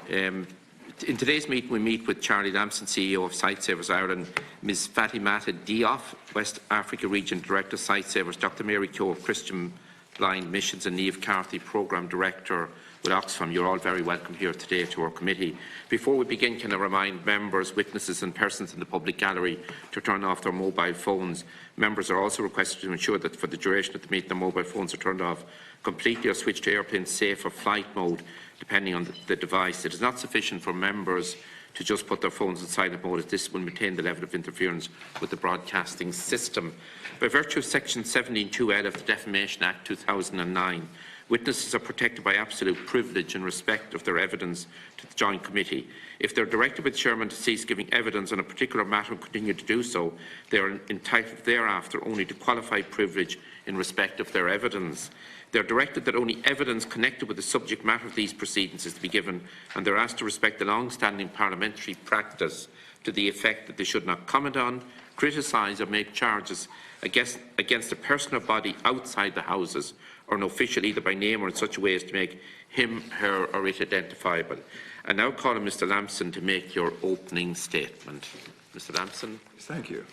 In today's meeting, we meet with Charlie Lamson, CEO of Sightsavers Ireland, Ms. Fatimata Diop, West Africa Region Director, Sightsavers, Dr. Mary Keogh of Christian Blind Missions, and Niamh Carthy, Programme Director with Oxfam. You're all very welcome here today to our committee. Before we begin, can I remind members, witnesses and persons in the public gallery to turn off their mobile phones. Members are also requested to ensure that for the duration of the meeting, their mobile phones are turned off completely or switched to airplane safe or flight mode, depending on the device. It is not sufficient for members to just put their phones in silent mode, as this will maintain the level of interference with the broadcasting system. By virtue of Section 17(2)(l) of the Defamation Act 2009, witnesses are protected by absolute privilege in respect of their evidence to the Joint Committee. If they are directed by the Chairman to cease giving evidence on a particular matter and continue to do so, they are entitled thereafter only to qualified privilege in respect of their evidence. They are directed that only evidence connected with the subject matter of these proceedings is to be given, and they are asked to respect the long-standing parliamentary practice to the effect that they should not comment on, criticise or make charges against a person or body outside the Houses or an official either by name or in such a way as to make him, her or it identifiable. I now call on Mr Lamson to make your opening statement. Mr Lamson. Thank you.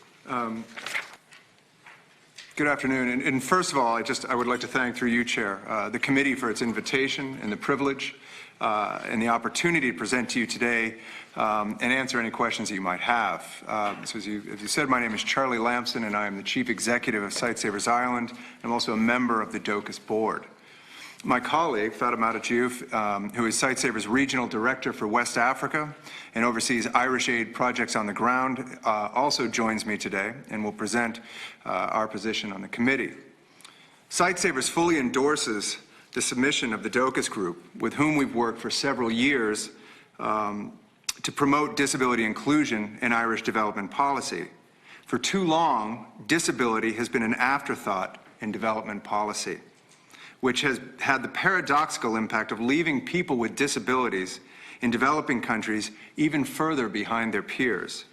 Good afternoon. And first of all, I would like to thank, through you, Chair, the committee for its invitation and the privilege and the opportunity to present to you today and answer any questions that you might have. So as you said, my name is Charlie Lamson, and I am the Chief Executive of Sightsavers Ireland. I'm also a member of the DOCUS board. My colleague, Fatimata Diop, who is Sightsavers Regional Director for West Africa and oversees Irish aid projects on the ground, also joins me today and will present our position on the committee. Sightsavers fully endorses the submission of the DOCUS Group, with whom we've worked for several years to promote disability inclusion in Irish development policy. For too long, disability has been an afterthought in development policy, which has had the paradoxical impact of leaving people with disabilities in developing countries even further behind their peers.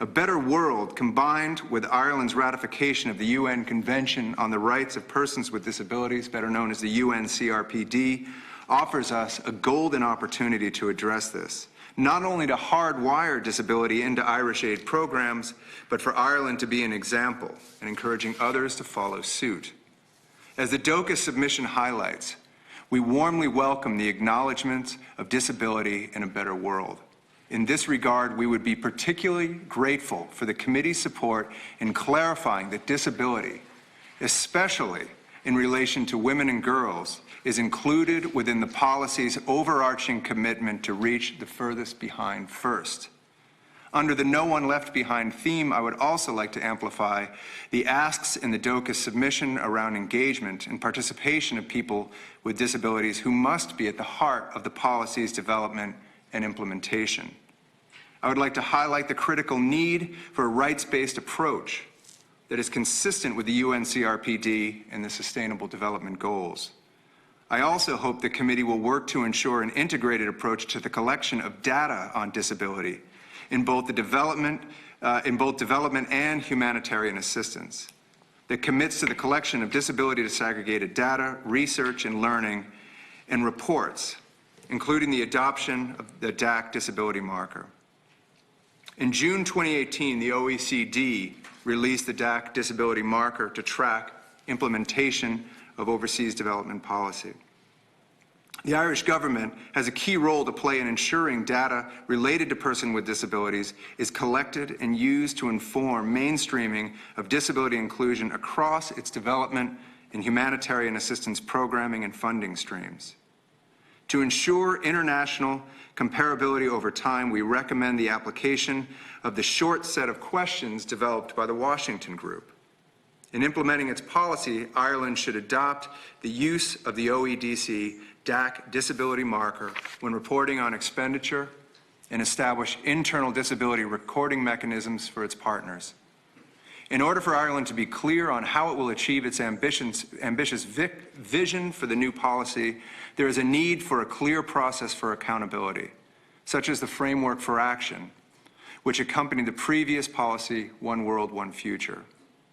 A better world, combined with Ireland's ratification of the UN Convention on the Rights of Persons with Disabilities, better known as the UNCRPD, offers us a golden opportunity to address this, not only to hardwire disability into Irish aid programs, but for Ireland to be an example and encouraging others to follow suit. As the DOCUS submission highlights, we warmly welcome the acknowledgement of disability in a better world. In this regard, we would be particularly grateful for the committee's support in clarifying that disability, especially in relation to women and girls, is included within the policy's overarching commitment to reach the furthest behind first. Under the No One Left Behind theme, I would also like to amplify the asks in the DOCUS submission around engagement and participation of people with disabilities who must be at the heart of the policy's development and implementation. I would like to highlight the critical need for a rights-based approach that is consistent with the UNCRPD and the Sustainable Development Goals. I also hope the committee will work to ensure an integrated approach to the collection of data on disability in both development and humanitarian assistance, that commits to the collection of disability disaggregated data, research and learning, and reports, including the adoption of the DAC disability marker. In June 2018, the OECD released the DAC disability marker to track implementation of overseas development policy. The Irish government has a key role to play in ensuring data related to persons with disabilities is collected and used to inform mainstreaming of disability inclusion across its development and humanitarian assistance programming and funding streams. To ensure international comparability over time, we recommend the application of the short set of questions developed by the Washington Group. In implementing its policy, Ireland should adopt the use of the OEDC DAC disability marker when reporting on expenditure and establish internal disability recording mechanisms for its partners. In order for Ireland to be clear on how it will achieve its ambitious vision for the new policy, there is a need for a clear process for accountability, such as the framework for action, which accompanied the previous policy, One World, One Future.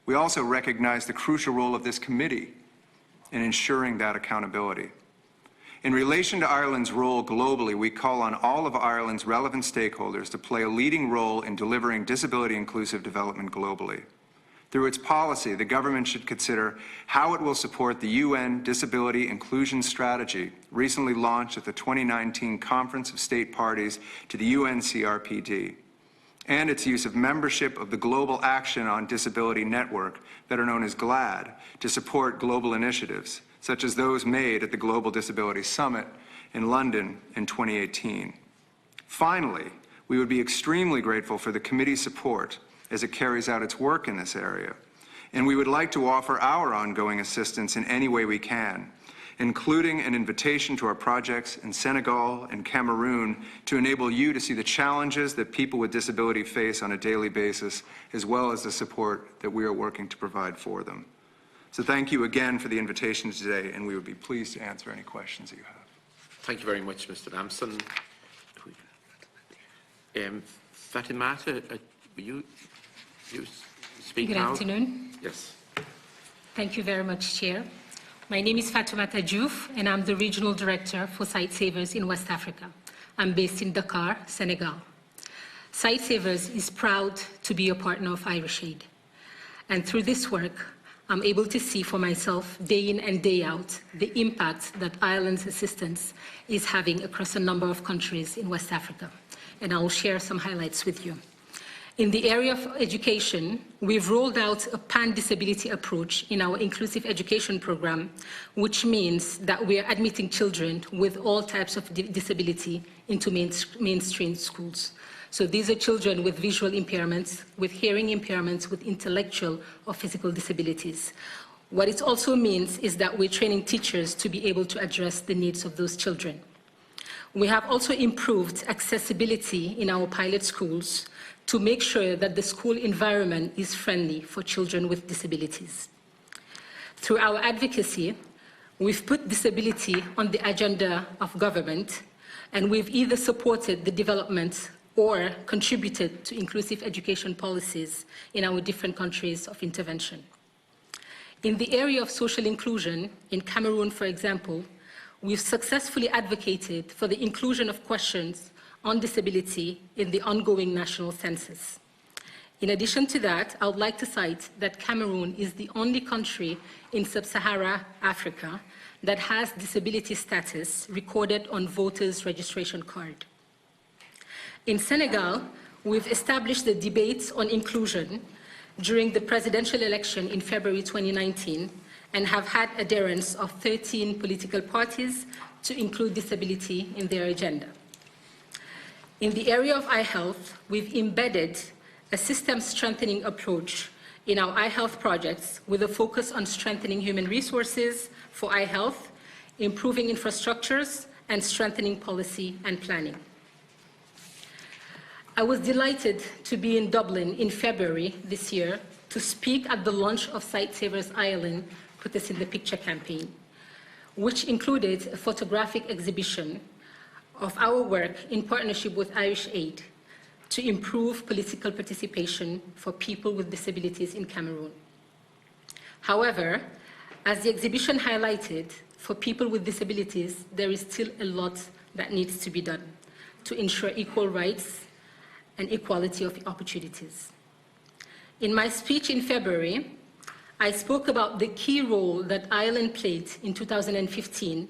We also recognize the crucial role of this committee in ensuring that accountability. In relation to Ireland's role globally, we call on all of Ireland's relevant stakeholders to play a leading role in delivering disability-inclusive development globally. Through its policy, the government should consider how it will support the UN Disability Inclusion Strategy, recently launched at the 2019 Conference of State Parties to the UN CRPD, and its use of membership of the Global Action on Disability Network, better known as GLAD, to support global initiatives, such as those made at the Global Disability Summit in London in 2018. Finally, we would be extremely grateful for the committee's support as it carries out its work in this area, and we would like to offer our ongoing assistance in any way we can, including an invitation to our projects in Senegal and Cameroon to enable you to see the challenges that people with disability face on a daily basis, as well as the support that we are working to provide for them. So thank you again for the invitation today, and we would be pleased to answer any questions that you have. Thank you very much, Mr. Lamson. Fatimata, will you speak Good now? afternoon. Yes. Thank you very much, Chair. My name is Fatoumata Diouf, and I'm the Regional Director for Sight Savers in West Africa. I'm based in Dakar, Senegal. Sight Savers is proud to be a partner of Irish Aid. And through this work, I'm able to see for myself, day in and day out, the impact that Ireland's assistance is having across a number of countries in West Africa. And I'll share some highlights with you. In the area of education, we've rolled out a pan-disability approach in our inclusive education program, which means that we are admitting children with all types of disability into mainstream schools. So these are children with visual impairments, with hearing impairments, with intellectual or physical disabilities. What it also means is that we're training teachers to be able to address the needs of those children. We have also improved accessibility in our pilot schools to make sure that the school environment is friendly for children with disabilities. Through our advocacy, we've put disability on the agenda of government, and we've either supported the development or contributed to inclusive education policies in our different countries of intervention. In the area of social inclusion, in Cameroon, for example, we've successfully advocated for the inclusion of questions on disability in the ongoing national census. In addition to that, I would like to cite that Cameroon is the only country in sub-Saharan Africa that has disability status recorded on voters' registration card. In Senegal, we've established the debate on inclusion during the presidential election in February 2019 and have had adherence of 13 political parties to include disability in their agenda. In the area of eye health, we've embedded a system-strengthening approach in our eye health projects with a focus on strengthening human resources for eye health, improving infrastructures, and strengthening policy and planning. I was delighted to be in Dublin in February this year to speak at the launch of Sight Savers Ireland Put Us in the Picture campaign, which included a photographic exhibition of our work in partnership with Irish Aid to improve political participation for people with disabilities in Cameroon. However, as the exhibition highlighted, for people with disabilities, there is still a lot that needs to be done to ensure equal rights and equality of opportunities. In my speech in February, I spoke about the key role that Ireland played in 2015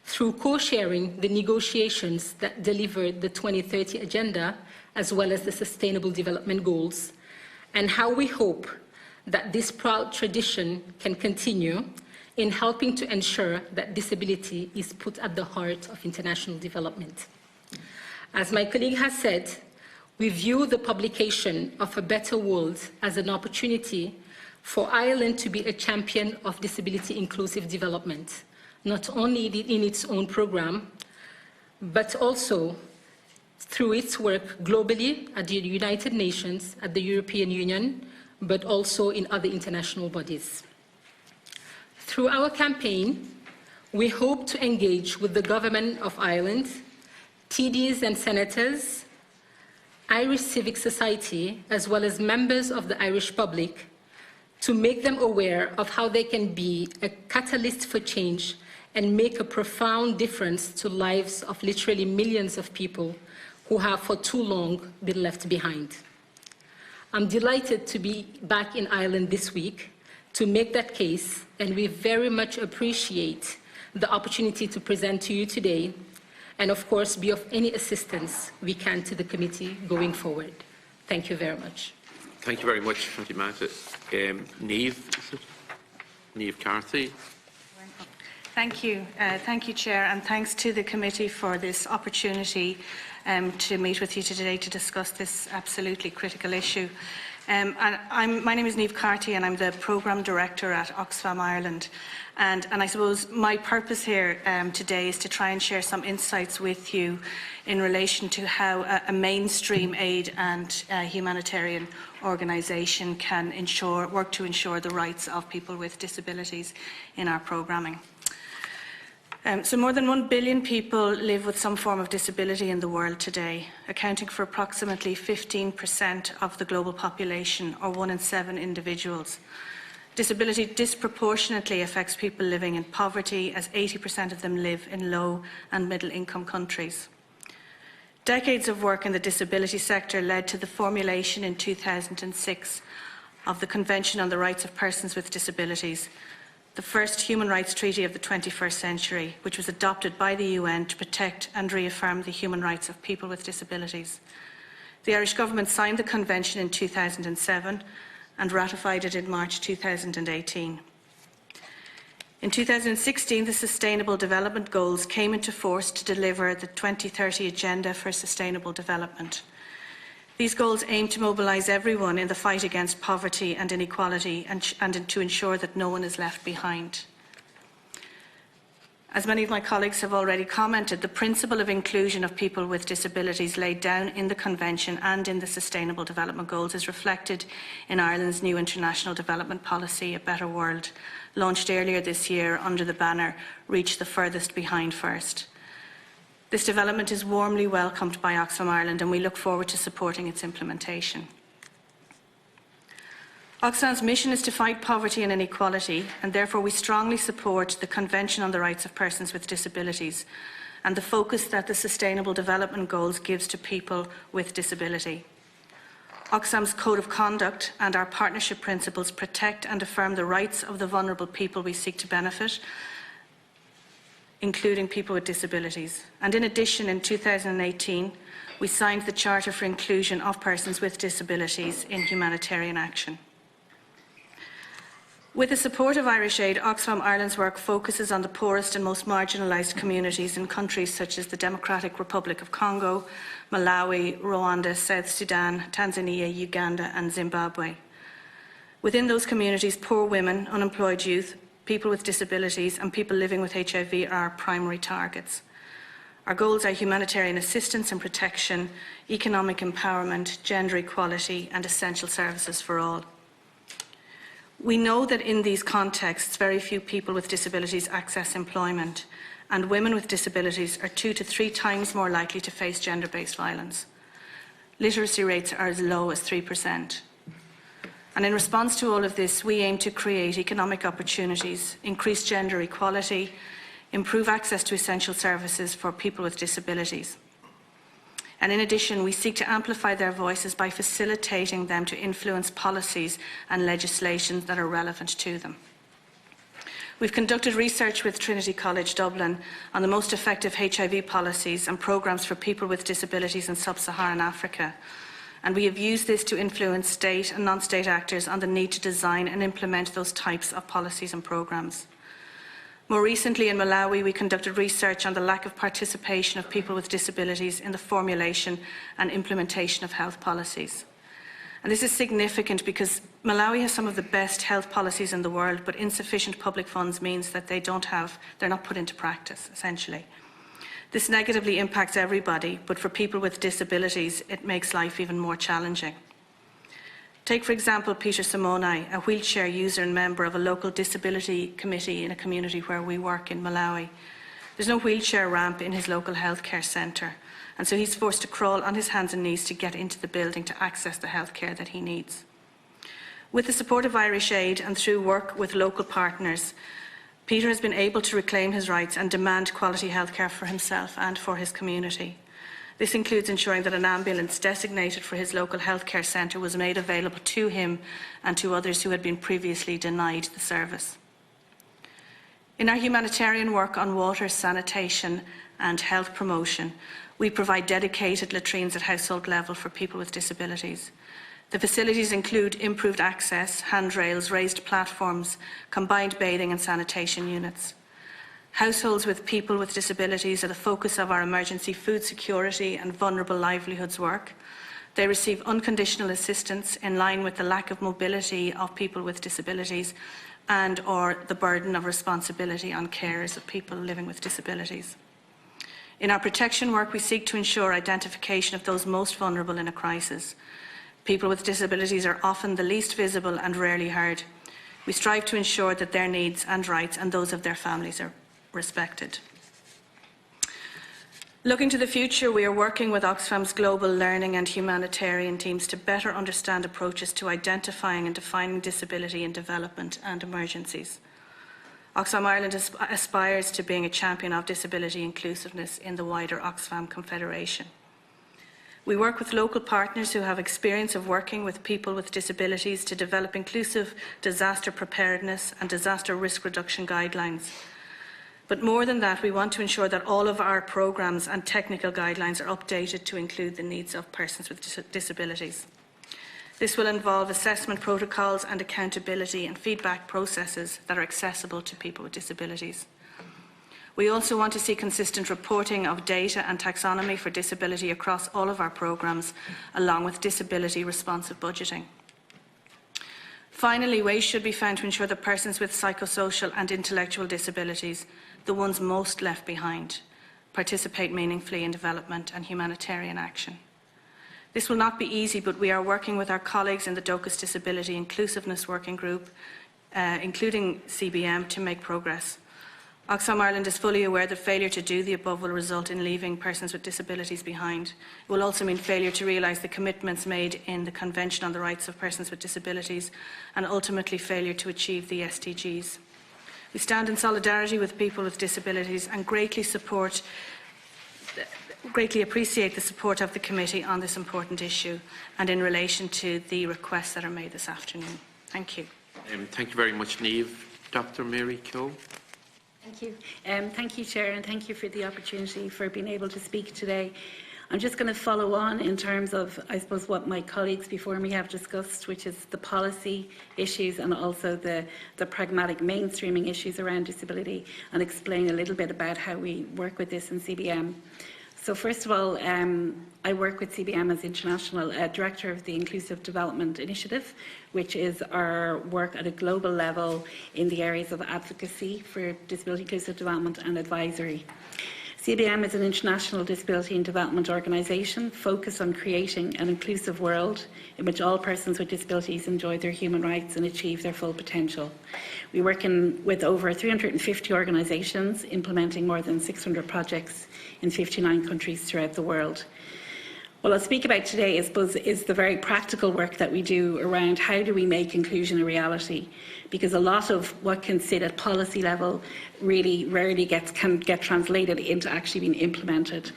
through co-sharing the negotiations that delivered the 2030 Agenda, as well as the Sustainable Development Goals, and how we hope that this proud tradition can continue in helping to ensure that disability is put at the heart of international development. As my colleague has said, we view the publication of A Better World as an opportunity for Ireland to be a champion of disability-inclusive development, not only in its own program, but also through its work globally at the United Nations, at the European Union, but also in other international bodies. Through our campaign, we hope to engage with the Government of Ireland, TDs and senators, Irish civic society, as well as members of the Irish public, to make them aware of how they can be a catalyst for change and make a profound difference to lives of literally millions of people who have for too long been left behind. I'm delighted to be back in Ireland this week to make that case, and we very much appreciate the opportunity to present to you today, and of course be of any assistance we can to the committee going forward. Thank you very much. Thank you very much, Fatima. Niamh Carthy. Thank you. Thank you, Chair, and thanks to the committee for this opportunity to meet with you today to discuss this absolutely critical issue. My name is Niamh Carthy and I'm the Programme Director at Oxfam Ireland. And I suppose my purpose here today is to try and share some insights with you in relation to how a mainstream aid and humanitarian organisation can work to ensure the rights of people with disabilities in our programming. So more than 1 billion people live with some form of disability in the world today, accounting for approximately 15% of the global population, or 1 in 7 individuals. Disability disproportionately affects people living in poverty, as 80% of them live in low and middle income countries. Decades of work in the disability sector led to the formulation in 2006 of the Convention on the Rights of Persons with Disabilities, the first human rights treaty of the 21st century, which was adopted by the UN to protect and reaffirm the human rights of people with disabilities. The Irish government signed the convention in 2007 and ratified it in March 2018. In 2016, the Sustainable Development Goals came into force to deliver the 2030 Agenda for Sustainable Development. These goals aim to mobilise everyone in the fight against poverty and inequality and to ensure that no one is left behind. As many of my colleagues have already commented, the principle of inclusion of people with disabilities laid down in the Convention and in the Sustainable Development Goals is reflected in Ireland's new international development policy, A Better World, launched earlier this year under the banner Reach the Furthest Behind First. This development is warmly welcomed by Oxfam Ireland and we look forward to supporting its implementation. Oxfam's mission is to fight poverty and inequality, and therefore we strongly support the Convention on the Rights of Persons with Disabilities and the focus that the Sustainable Development Goals gives to people with disability. Oxfam's Code of Conduct and our partnership principles protect and affirm the rights of the vulnerable people we seek to benefit, including people with disabilities. And in addition, in 2018, we signed the Charter for Inclusion of Persons with Disabilities in Humanitarian Action. With the support of Irish Aid, Oxfam Ireland's work focuses on the poorest and most marginalised communities in countries such as the Democratic Republic of Congo, Malawi, Rwanda, South Sudan, Tanzania, Uganda and Zimbabwe. Within those communities, poor women, unemployed youth, people with disabilities and people living with HIV are our primary targets. Our goals are humanitarian assistance and protection, economic empowerment, gender equality and essential services for all. We know that in these contexts, very few people with disabilities access employment, and women with disabilities are 2 to 3 times more likely to face gender-based violence. Literacy rates are as low as 3%. And in response to all of this, we aim to create economic opportunities, increase gender equality, improve access to essential services for people with disabilities. And in addition, we seek to amplify their voices by facilitating them to influence policies and legislation that are relevant to them. We've conducted research with Trinity College Dublin on the most effective HIV policies and programmes for people with disabilities in sub-Saharan Africa. And we have used this to influence state and non-state actors on the need to design and implement those types of policies and programmes. More recently in Malawi, we conducted research on the lack of participation of people with disabilities in the formulation and implementation of health policies. And this is significant because Malawi has some of the best health policies in the world, but insufficient public funds means that they're not put into practice, essentially. This negatively impacts everybody, but for people with disabilities, it makes life even more challenging. Take, for example, Peter Simonai, a wheelchair user and member of a local disability committee in a community where we work in Malawi. There's no wheelchair ramp in his local healthcare centre, and so he's forced to crawl on his hands and knees to get into the building to access the healthcare that he needs. With the support of Irish Aid and through work with local partners, Peter has been able to reclaim his rights and demand quality healthcare for himself and for his community. This includes ensuring that an ambulance designated for his local healthcare centre was made available to him and to others who had been previously denied the service. In our humanitarian work on water, sanitation and health promotion, we provide dedicated latrines at household level for people with disabilities. The facilities include improved access, handrails, raised platforms, combined bathing and sanitation units. Households with people with disabilities are the focus of our emergency food security and vulnerable livelihoods work. They receive unconditional assistance in line with the lack of mobility of people with disabilities and/or the burden of responsibility on carers of people living with disabilities. In our protection work, we seek to ensure identification of those most vulnerable in a crisis. People with disabilities are often the least visible and rarely heard. We strive to ensure that their needs and rights and those of their families are respected. Looking to the future, we are working with Oxfam's global learning and humanitarian teams to better understand approaches to identifying and defining disability in development and emergencies. Oxfam Ireland aspires to being a champion of disability inclusiveness in the wider Oxfam Confederation. We work with local partners who have experience of working with people with disabilities to develop inclusive disaster preparedness and disaster risk reduction guidelines. But more than that, we want to ensure that all of our programmes and technical guidelines are updated to include the needs of persons with disabilities. This will involve assessment protocols and accountability and feedback processes that are accessible to people with disabilities. We also want to see consistent reporting of data and taxonomy for disability across all of our programmes, along with disability responsive budgeting. Finally, ways should be found to ensure that persons with psychosocial and intellectual disabilities, the ones most left behind, participate meaningfully in development and humanitarian action. This will not be easy, but we are working with our colleagues in the DOCUS Disability Inclusiveness Working Group, including CBM, to make progress. Oxfam Ireland is fully aware that failure to do the above will result in leaving persons with disabilities behind. It will also mean failure to realise the commitments made in the Convention on the Rights of Persons with Disabilities and ultimately failure to achieve the SDGs. We stand in solidarity with people with disabilities and greatly appreciate the support of the committee on this important issue and in relation to the requests that are made this afternoon. Thank you. Thank you very much, Niamh. Dr. Mary Crowe. Thank you. Thank you, Chair, and thank you for the opportunity for being able to speak today. I'm just going to follow on in terms of, I suppose, what my colleagues before me have discussed, which is the policy issues and also the pragmatic mainstreaming issues around disability, and explain a little bit about how we work with this in CBM. So first of all, I work with CBM as International Director of the Inclusive Development Initiative, which is our work at a global level in the areas of advocacy for disability inclusive development and advisory. CBM is an international disability and development organisation focused on creating an inclusive world in which all persons with disabilities enjoy their human rights and achieve their full potential. We work with over 350 organisations, implementing more than 600 projects in 59 countries throughout the world. What I'll speak about today, I suppose, is the very practical work that we do around how do we make inclusion a reality, because a lot of what can sit at policy level really rarely can get translated into actually being implemented.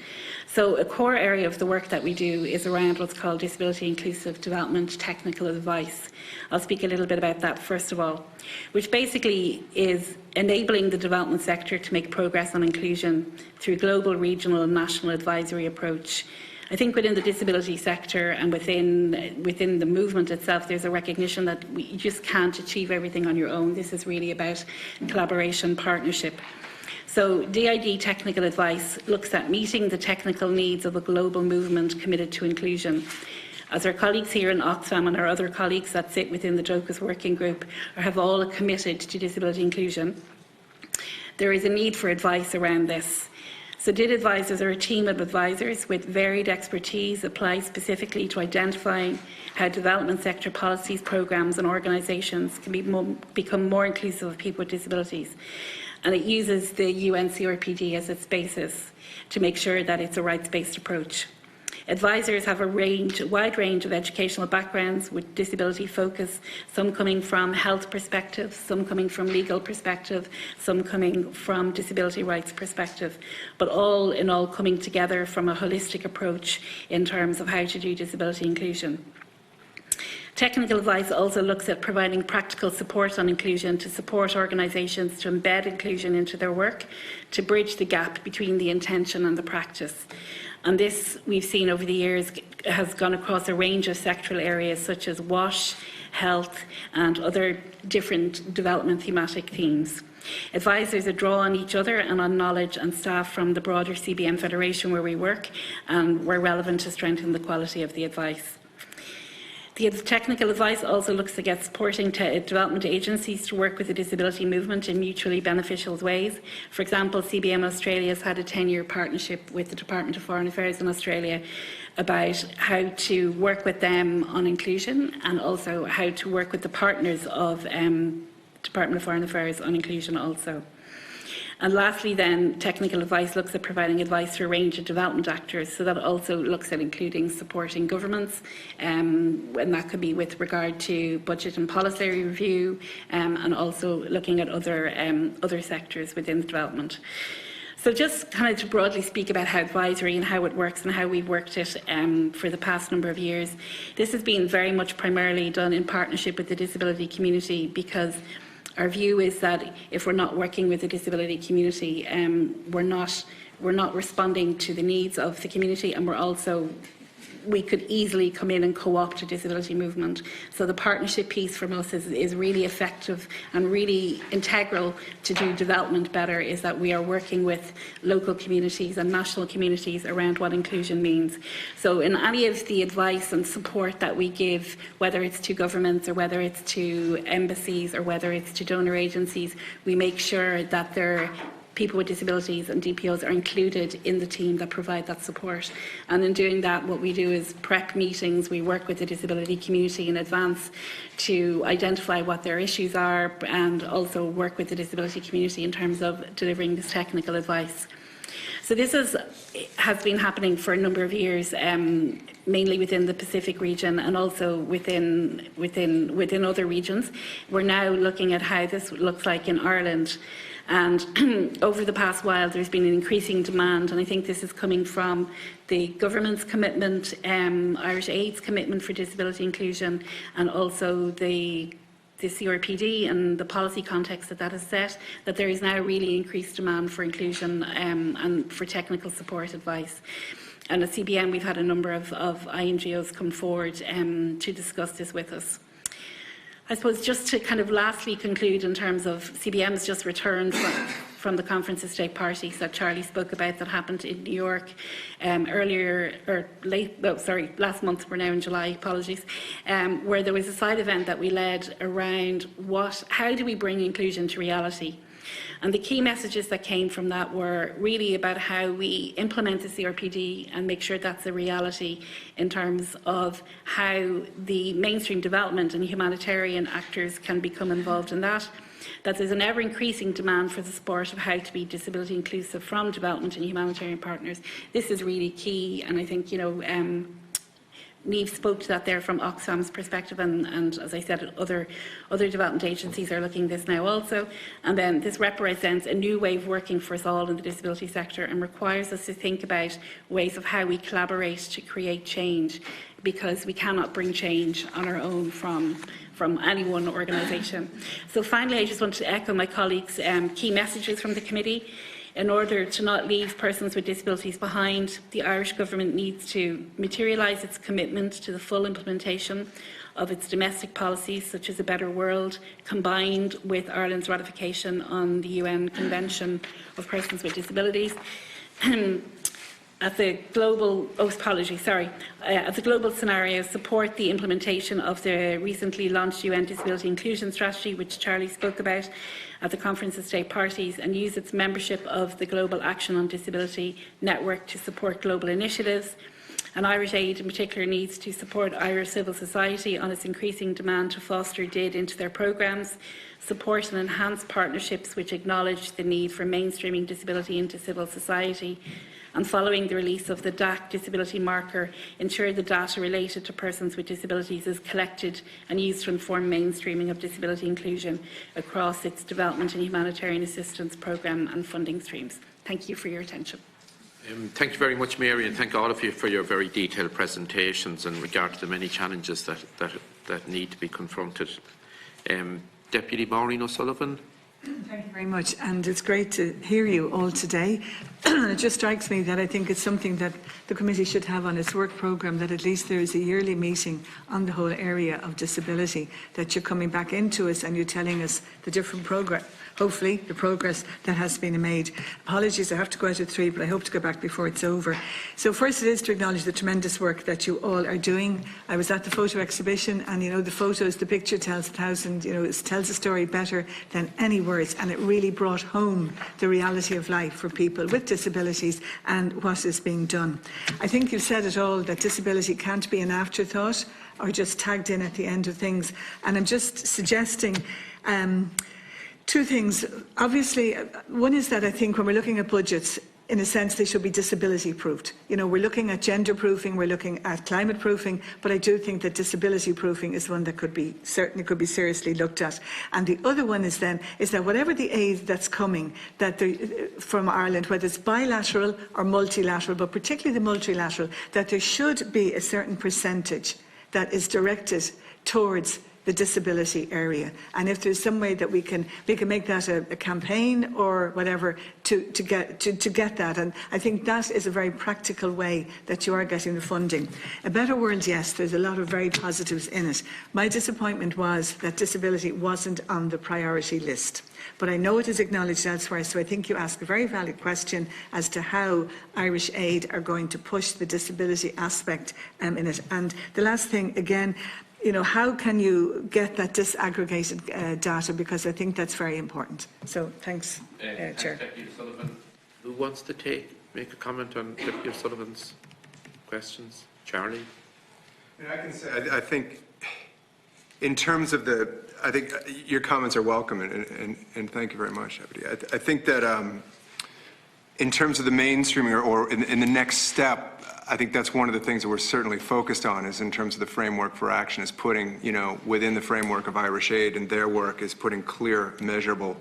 So a core area of the work that we do is around what's called disability inclusive development technical advice. I'll speak a little bit about that first of all, which basically is enabling the development sector to make progress on inclusion through global, regional and national advisory approach. I think within the disability sector and within the movement itself, there's a recognition that you just can't achieve everything on your own. This is really about collaboration, partnership. So DID technical advice looks at meeting the technical needs of a global movement committed to inclusion. As our colleagues here in Oxfam and our other colleagues that sit within the DOCUS working group have all committed to disability inclusion, there is a need for advice around this. So DID advisors are a team of advisors with varied expertise applied specifically to identifying how development sector policies, programmes and organisations can become more inclusive of people with disabilities. And it uses the UN CRPD as its basis to make sure that it's a rights-based approach. Advisors have a wide range of educational backgrounds with disability focus, some coming from health perspective, some coming from legal perspective, some coming from disability rights perspective, but all in all coming together from a holistic approach in terms of how to do disability inclusion. Technical advice also looks at providing practical support on inclusion to support organisations to embed inclusion into their work, to bridge the gap between the intention and the practice. And this, we've seen over the years, has gone across a range of sectoral areas such as WASH, health and other different development thematic themes. Advisors are drawn on each other and on knowledge and staff from the broader CBM Federation where we work, and where relevant to strengthen the quality of the advice. The technical advice also looks to get supporting development agencies to work with the disability movement in mutually beneficial ways. For example, CBM Australia has had a 10-year partnership with the Department of Foreign Affairs in Australia about how to work with them on inclusion, and also how to work with the partners of Department of Foreign Affairs on inclusion also. And lastly then, technical advice looks at providing advice to a range of development actors, so that also looks at including supporting governments, and that could be with regard to budget and policy review, and also looking at other sectors within the development. So just kind of to broadly speak about how advisory and how it works and how we've worked it for the past number of years, this has been very much primarily done in partnership with the disability community, because our view is that if we're not working with the disability community, we're not responding to the needs of the community, and we could easily come in and co-opt a disability movement. So the partnership piece from us is really effective and really integral to do development better, is that we are working with local communities and national communities around what inclusion means. So in any of the advice and support that we give, whether it's to governments or whether it's to embassies or whether it's to donor agencies, we make sure that people with disabilities and DPOs are included in the team that provide that support. And in doing that, what we do is prep meetings. We work with the disability community in advance to identify what their issues are, and also work with the disability community in terms of delivering this technical advice. So this has been happening for a number of years, mainly within the Pacific region and also within other regions. We're now looking at how this looks like in Ireland. And over the past while, there's been an increasing demand, and I think this is coming from the government's commitment, Irish Aid's commitment for disability inclusion, and also the CRPD and the policy context that has set, that there is now really increased demand for inclusion and for technical support advice. And at CBM, we've had a number of INGOs come forward to discuss this with us. I suppose just to kind of lastly conclude in terms of CBM has just returned from the Conference of State Parties that Charlie spoke about, that happened in New York last month, we're now in July, apologies, where there was a side event that we led around how do we bring inclusion to reality. And the key messages that came from that were really about how we implement the CRPD and make sure that's a reality in terms of how the mainstream development and humanitarian actors can become involved in that. That there's an ever-increasing demand for the support of how to be disability inclusive from development and humanitarian partners. This is really key, and I think, Niamh spoke to that there from Oxfam's perspective, and as I said, other development agencies are looking at this now also. And then this represents a new way of working for us all in the disability sector, and requires us to think about ways of how we collaborate to create change, because we cannot bring change on our own from any one organisation. So finally, I just want to echo my colleagues' key messages from the committee. In order to not leave persons with disabilities behind, the Irish Government needs to materialise its commitment to the full implementation of its domestic policies, such as a better world, combined with Ireland's ratification on the UN Convention of Persons with Disabilities. At the global scenario, support the implementation of the recently launched UN Disability Inclusion Strategy, which Charlie spoke about at the Conference of State Parties, and use its membership of the Global Action on Disability Network to support global initiatives. And Irish Aid in particular needs to support Irish civil society on its increasing demand to foster DID into their programmes, support and enhance partnerships which acknowledge the need for mainstreaming disability into civil society, and following the release of the DAC disability marker, ensure the data related to persons with disabilities is collected and used to inform mainstreaming of disability inclusion across its development and humanitarian assistance programme and funding streams. Thank you for your attention. Thank you very much, Mary, and thank all of you for your very detailed presentations in regard to the many challenges that need to be confronted. Deputy Maureen O'Sullivan. Thank you very much, and it's great to hear you all today. It just strikes me that I think it's something that the committee should have on its work programme, that at least there is a yearly meeting on the whole area of disability, that you're coming back into us and you're telling us the different progress, hopefully the progress that has been made. Apologies, I have to go out at 3, but I hope to go back before it's over. So first it is to acknowledge the tremendous work that you all are doing. I was at the photo exhibition, and the photos, the picture tells 1,000, it tells a story better than any words, and it really brought home the reality of life for people with disabilities and what is being done. I think you've said it all, that disability can't be an afterthought or just tagged in at the end of things, and I'm just suggesting two things. Obviously, one is that I think when we're looking at budgets, in a sense, they should be disability proofed. We're looking at gender proofing, we're looking at climate proofing, but I do think that disability proofing is one that certainly could be seriously looked at. And the other one is that whatever the aid that's coming from Ireland, whether it's bilateral or multilateral, but particularly the multilateral, that there should be a certain percentage that is directed towards the disability area, and if there's some way that we can make that a campaign or whatever to get that, and I think that is a very practical way that you are getting the funding. A Better World, yes, there's a lot of very positives in it. My disappointment was that disability wasn't on the priority list, but I know it is acknowledged elsewhere, so I think you ask a very valid question as to how Irish Aid are going to push the disability aspect in it. And the last thing, again, how can you get that disaggregated data? Because I think that's very important. So thanks, Chair. Deputy O'Sullivan. Who wants to make a comment on Deputy O'Sullivan's questions? Charlie? I can say, I think, in terms of I think your comments are welcome, and thank you very much, Deputy. I think that in terms of the mainstreaming or in the next step, I think that's one of the things that we're certainly focused on, is in terms of the framework for action, is putting, within the framework of Irish Aid and their work, is putting clear, measurable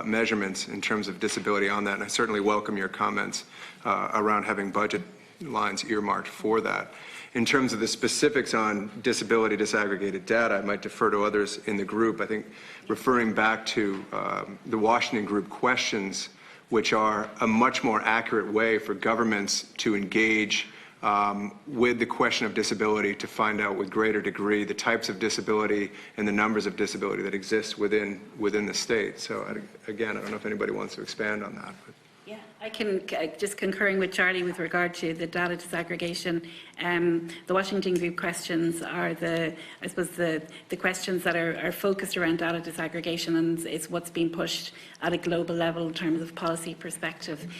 measurements in terms of disability on that. And I certainly welcome your comments around having budget lines earmarked for that. In terms of the specifics on disability disaggregated data, I might defer to others in the group. I think referring back to the Washington Group questions, which are a much more accurate way for governments to engage with the question of disability, to find out with greater degree the types of disability and the numbers of disability that exist within the state. So again, I don't know if anybody wants to expand on that. But. Yeah, I can just concurring with Charlie with regard to the data disaggregation. The Washington Group questions are I suppose the questions that are focused around data disaggregation, and it's what's being pushed at a global level in terms of policy perspective.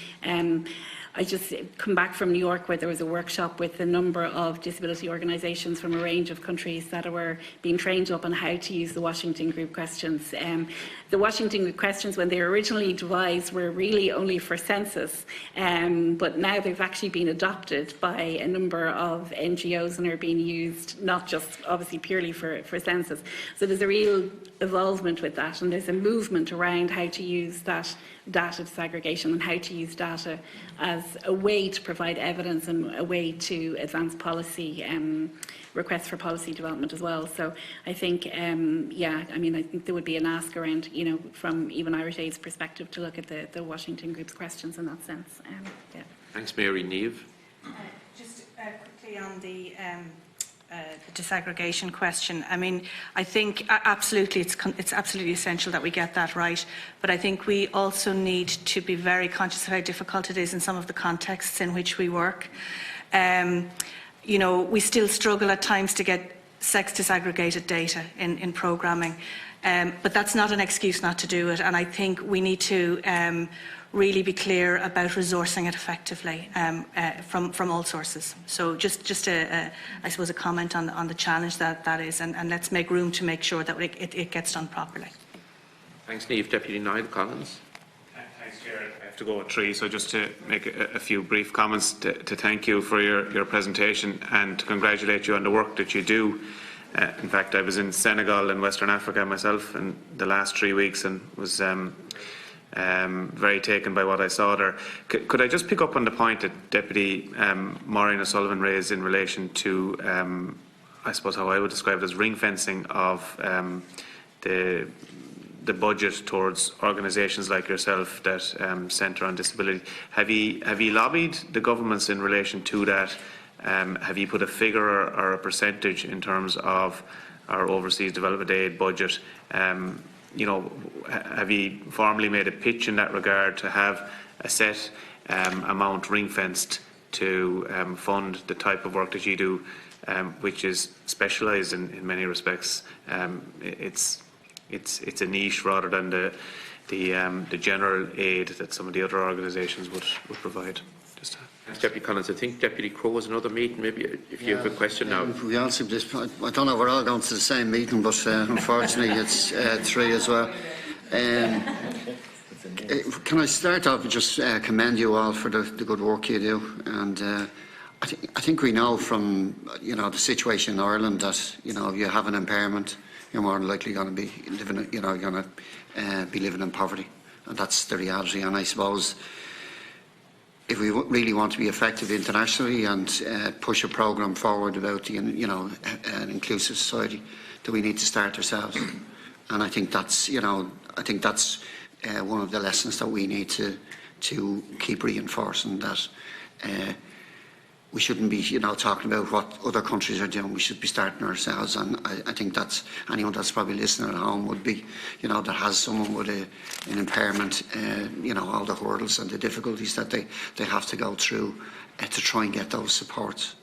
I just come back from New York, where there was a workshop with a number of disability organisations from a range of countries that were being trained up on how to use the Washington Group questions. The Washington Group questions, when they were originally devised, were really only for census, but now they've actually been adopted by a number of NGOs and are being used not just obviously purely for census. So there's a real evolvement with that, and there's a movement around how to use that data disaggregation and how to use data as a way to provide evidence and a way to advance policy requests for policy development as well. So I think, yeah, I mean, I think there would be an ask around, from even Irish Aid's perspective, to look at the Washington Group's questions in that sense. Yeah. Thanks, Mary. Niamh. Just quickly on the disaggregation question. I mean, I think absolutely it's absolutely essential that we get that right, but I think we also need to be very conscious of how difficult it is in some of the contexts in which we work. We still struggle at times to get sex disaggregated data in programming, but that's not an excuse not to do it, and I think we need to really be clear about resourcing it effectively from all sources. So just I suppose a comment on the challenge that is, and let's make room to make sure that it gets done properly. Thanks, Niamh. Deputy Niall Collins. Thanks, Chair. I have to go at 3, so just to make a few brief comments to thank you for your presentation and to congratulate you on the work that you do. In fact, I was in Senegal and Western Africa myself in the last 3 weeks and was very taken by what I saw there. Could I just pick up on the point that Deputy Maureen O'Sullivan raised in relation to, I suppose how I would describe it as ring fencing of the budget towards organisations like yourself that centre on disability. Have you lobbied the governments in relation to that? Have you put a figure or a percentage in terms of our overseas development aid budget? You know, have you formally made a pitch in that regard to have a set amount ring-fenced to fund the type of work that you do, which is specialised in many respects? It's a niche rather than the general aid that some of the other organisations would provide. Just Thanks, Deputy Collins. I think Deputy Crowe has another meeting. Maybe if you have a question now. We also just, I don't know, we're all going to the same meeting, but unfortunately it's 3 as well. Can I start off and just commend you all for the good work you do? And I think we know from the situation in Ireland that if you have an impairment, you're more than likely going to be living, you're going to be living in poverty, and that's the reality. And I suppose if we really want to be effective internationally and push a programme forward about an inclusive society, that we need to start ourselves. And I think that's one of the lessons that we need to keep reinforcing, that we shouldn't be talking about what other countries are doing. We should be starting ourselves. And I think that's anyone that's probably listening at home would be that has someone with an impairment, all the hurdles and the difficulties that they have to go through to try and get those supports.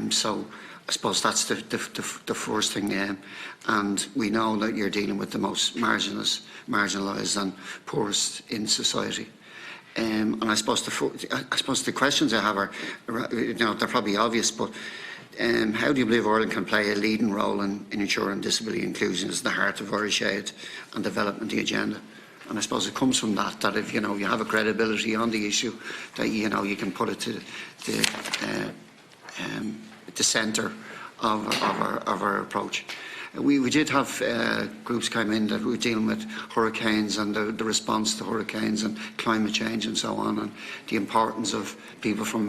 So I suppose that's the first thing. And we know that you're dealing with the most marginalised and poorest in society. And I suppose the questions I have are, they're probably obvious, but how do you believe Ireland can play a leading role in ensuring disability inclusion as the heart of Irish aid and development agenda? And I suppose it comes from that if you have a credibility on the issue, that you can put it to the centre of our approach. We did have groups come in that were dealing with hurricanes and the response to hurricanes and climate change and so on, and the importance of people from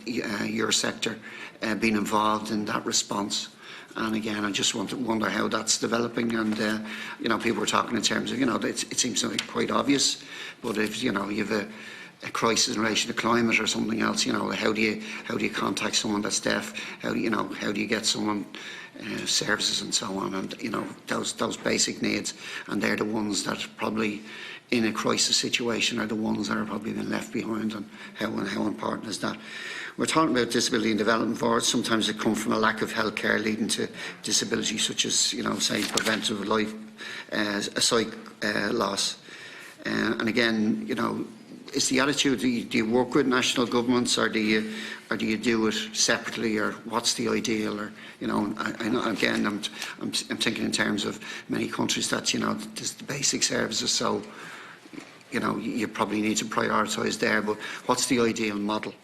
your sector being involved in that response. And again, I just wonder how that's developing. And people were talking in terms of it seems to be quite obvious, but if you have a crisis in relation to climate or something else, how do you contact someone that's deaf? How do you get someone services and so on? And those basic needs, and they're the ones that probably in a crisis situation are the ones that are probably been left behind. And how important is that? We're talking about disability and development boards. Sometimes it comes from a lack of health care leading to disability, such as say preventative life, sight loss, and again is the attitude, do you work with national governments, or do you do it separately, or what's the ideal? Or I know, again, I'm thinking in terms of many countries that there's the basic services, so you probably need to prioritise there. But what's the ideal model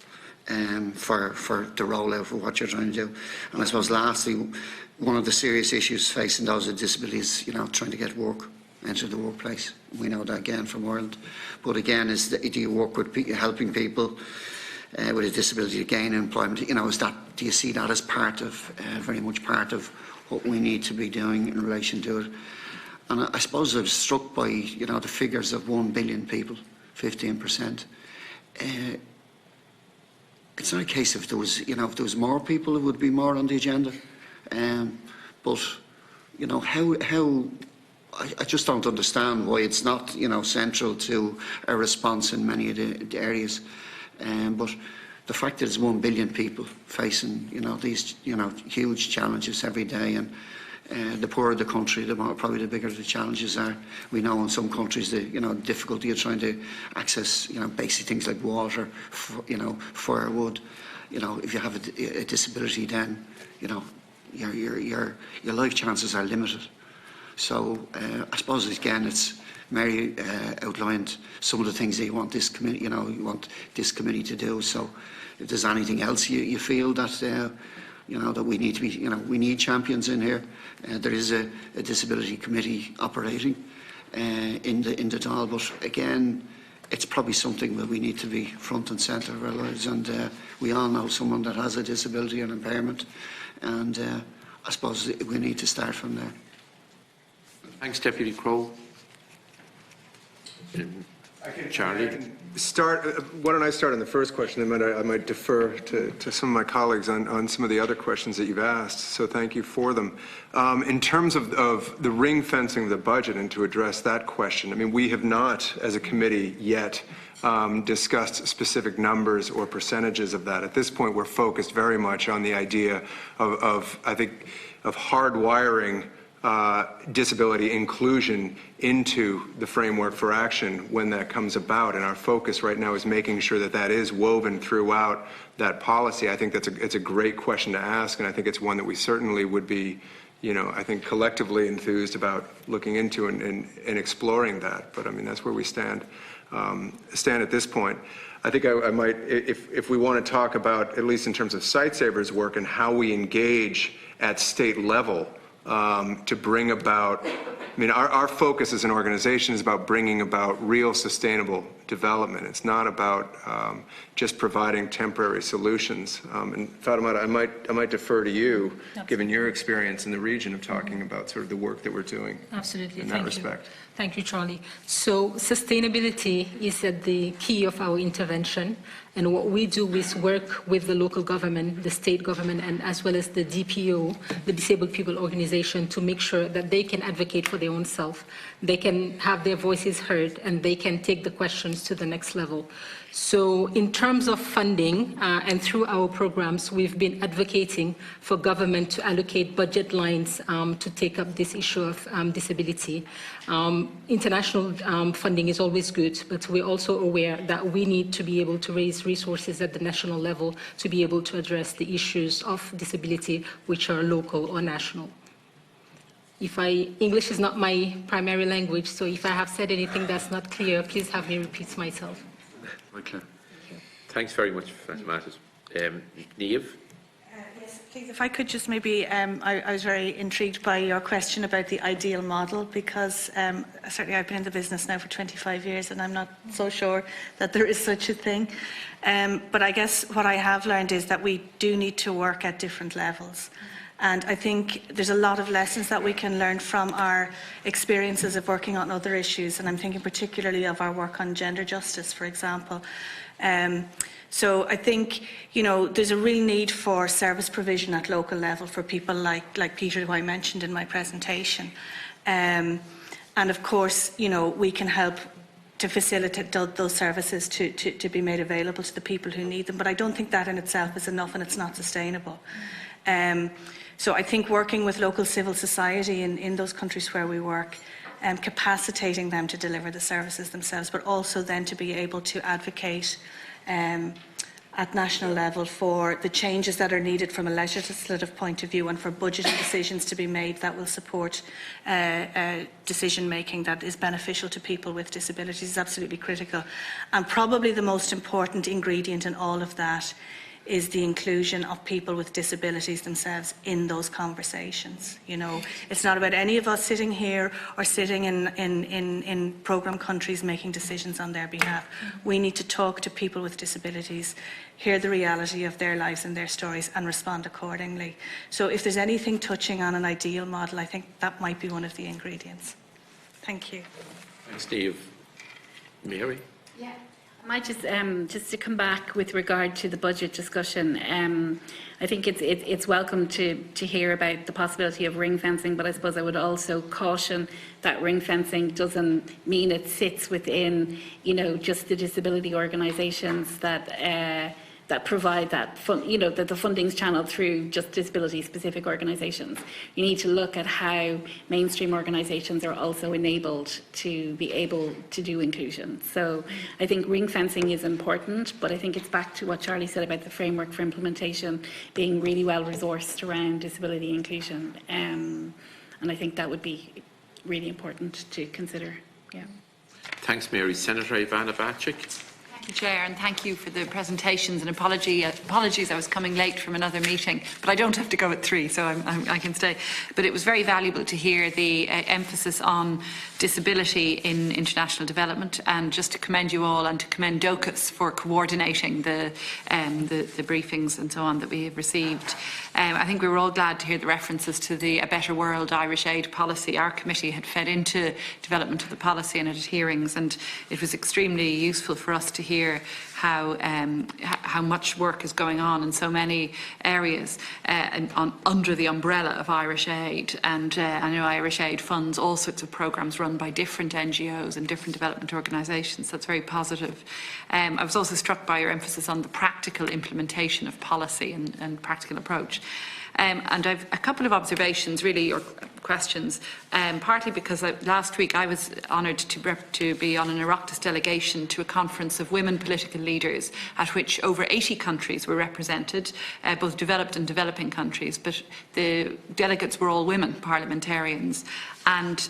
for the rollout of what you're trying to do? And I suppose lastly, one of the serious issues facing those with disabilities, trying to get work, enter the workplace. We know that again from Ireland. But again, do you work with helping people with a disability to gain employment? Do you see that as part of, very much part of what we need to be doing in relation to it? And I suppose I was struck by, the figures of 1 billion people, 15%. It's not a case if there was more people, it would be more on the agenda. But how I just don't understand why it's not, central to a response in many of the areas. But the fact that there's 1 billion people facing, these, huge challenges every day, and the poorer the country, probably the bigger the challenges are. We know in some countries the, difficulty of trying to access, basic things like water, firewood. If you have a disability, then, your life chances are limited. So I suppose again, it's Mary outlined some of the things that you want this committee, to do. So if there's anything else you feel that that we need to be, we need champions in here. There is a disability committee operating in the Dáil, but again, it's probably something that we need to be front and centre of our lives, and we all know someone that has a disability and impairment, and I suppose we need to start from there. Thanks, Deputy Crowe. Charlie? Why don't I start on the first question, and I might defer to some of my colleagues on some of the other questions that you've asked, so thank you for them. In terms of the ring fencing of the budget, and to address that question, I mean, we have not, as a committee, yet discussed specific numbers or percentages of that. At this point, we're focused very much on the idea of hardwiring disability inclusion into the framework for action when that comes about, and our focus right now is making sure that that is woven throughout that policy. I think it's a great question to ask, and I think it's one that we certainly would be, I think collectively enthused about looking into and exploring that. But I mean, that's where we stand at this point. I think I might, if we want to talk about, at least in terms of Sightsavers work and how we engage at state level to bring about, I mean, our focus as an organization is about bringing about real sustainable development. It's not about just providing temporary solutions. And Fatima, I might defer to you, Absolutely. Given your experience in the region of talking about sort of the work that we're doing. Absolutely. In that respect. Thank you, Charlie. So sustainability is at the key of our intervention, and what we do is work with the local government, the state government, and as well as the DPO, the Disabled People Organization, to make sure that they can advocate for their own self, they can have their voices heard, and they can take the questions to the next level. So in terms of funding and through our programs, we've been advocating for government to allocate budget lines to take up this issue of disability. International funding is always good, but we're also aware that we need to be able to raise resources at the national level to be able to address the issues of disability which are local or national. English is not my primary language, so if I have said anything that's not clear, please have me repeat myself. Very clear. Thanks very much, Fatima. Niamh? Yes, please, if I could just maybe, I was very intrigued by your question about the ideal model, because certainly I've been in the business now for 25 years and I'm not so sure that there is such a thing. But I guess what I have learned is that we do need to work at different levels. And I think there's a lot of lessons that we can learn from our experiences of working on other issues, and I'm thinking particularly of our work on gender justice, for example. So I think, there's a real need for service provision at local level for people like Peter, who I mentioned in my presentation. And of course, we can help to facilitate those services to be made available to the people who need them. But I don't think that in itself is enough, and it's not sustainable. So I think working with local civil society in those countries where we work, capacitating them to deliver the services themselves, but also then to be able to advocate at national level for the changes that are needed from a legislative point of view, and for budgeting decisions to be made that will support decision making that is beneficial to people with disabilities is absolutely critical. And probably the most important ingredient in all of that is the inclusion of people with disabilities themselves in those conversations. It's not about any of us sitting here or sitting in programme countries making decisions on their behalf. We need to talk to people with disabilities, hear the reality of their lives and their stories, and respond accordingly. So if there's anything touching on an ideal model, I think that might be one of the ingredients. Thank you. Thanks, Steve. Mary? Yeah. I might just to come back with regard to the budget discussion. I think it's welcome to hear about the possibility of ring fencing, but I suppose I would also caution that ring fencing doesn't mean it sits within, just the disability organisations that provide that that the funding's channeled through just disability-specific organisations. You need to look at how mainstream organisations are also enabled to be able to do inclusion. So I think ring fencing is important, but I think it's back to what Charlie said about the framework for implementation being really well resourced around disability inclusion. And I think that would be really important to consider. Yeah. Thanks, Mary. Senator Ivana Bacik. Thank you, Chair, and thank you for the presentations, and apologies I was coming late from another meeting, but I don't have to go at 3, so I can stay. But it was very valuable to hear the emphasis on disability in international development, and just to commend you all and to commend DOCUS for coordinating the briefings and so on that we have received. I think we were all glad to hear the references to the A Better World Irish Aid policy. Our committee had fed into development of the policy and at hearings, and it was extremely useful for us to hear how much work is going on in so many areas under the umbrella of Irish Aid. And I know Irish Aid funds all sorts of programmes run by different NGOs and different development organisations. That's very positive. I was also struck by your emphasis on the practical implementation of policy and practical approach. And I've a couple of observations, really, or questions, partly because last week I was honoured to be on an Oireachtas delegation to a conference of women political leaders at which over 80 countries were represented, both developed and developing countries, but the delegates were all women parliamentarians. And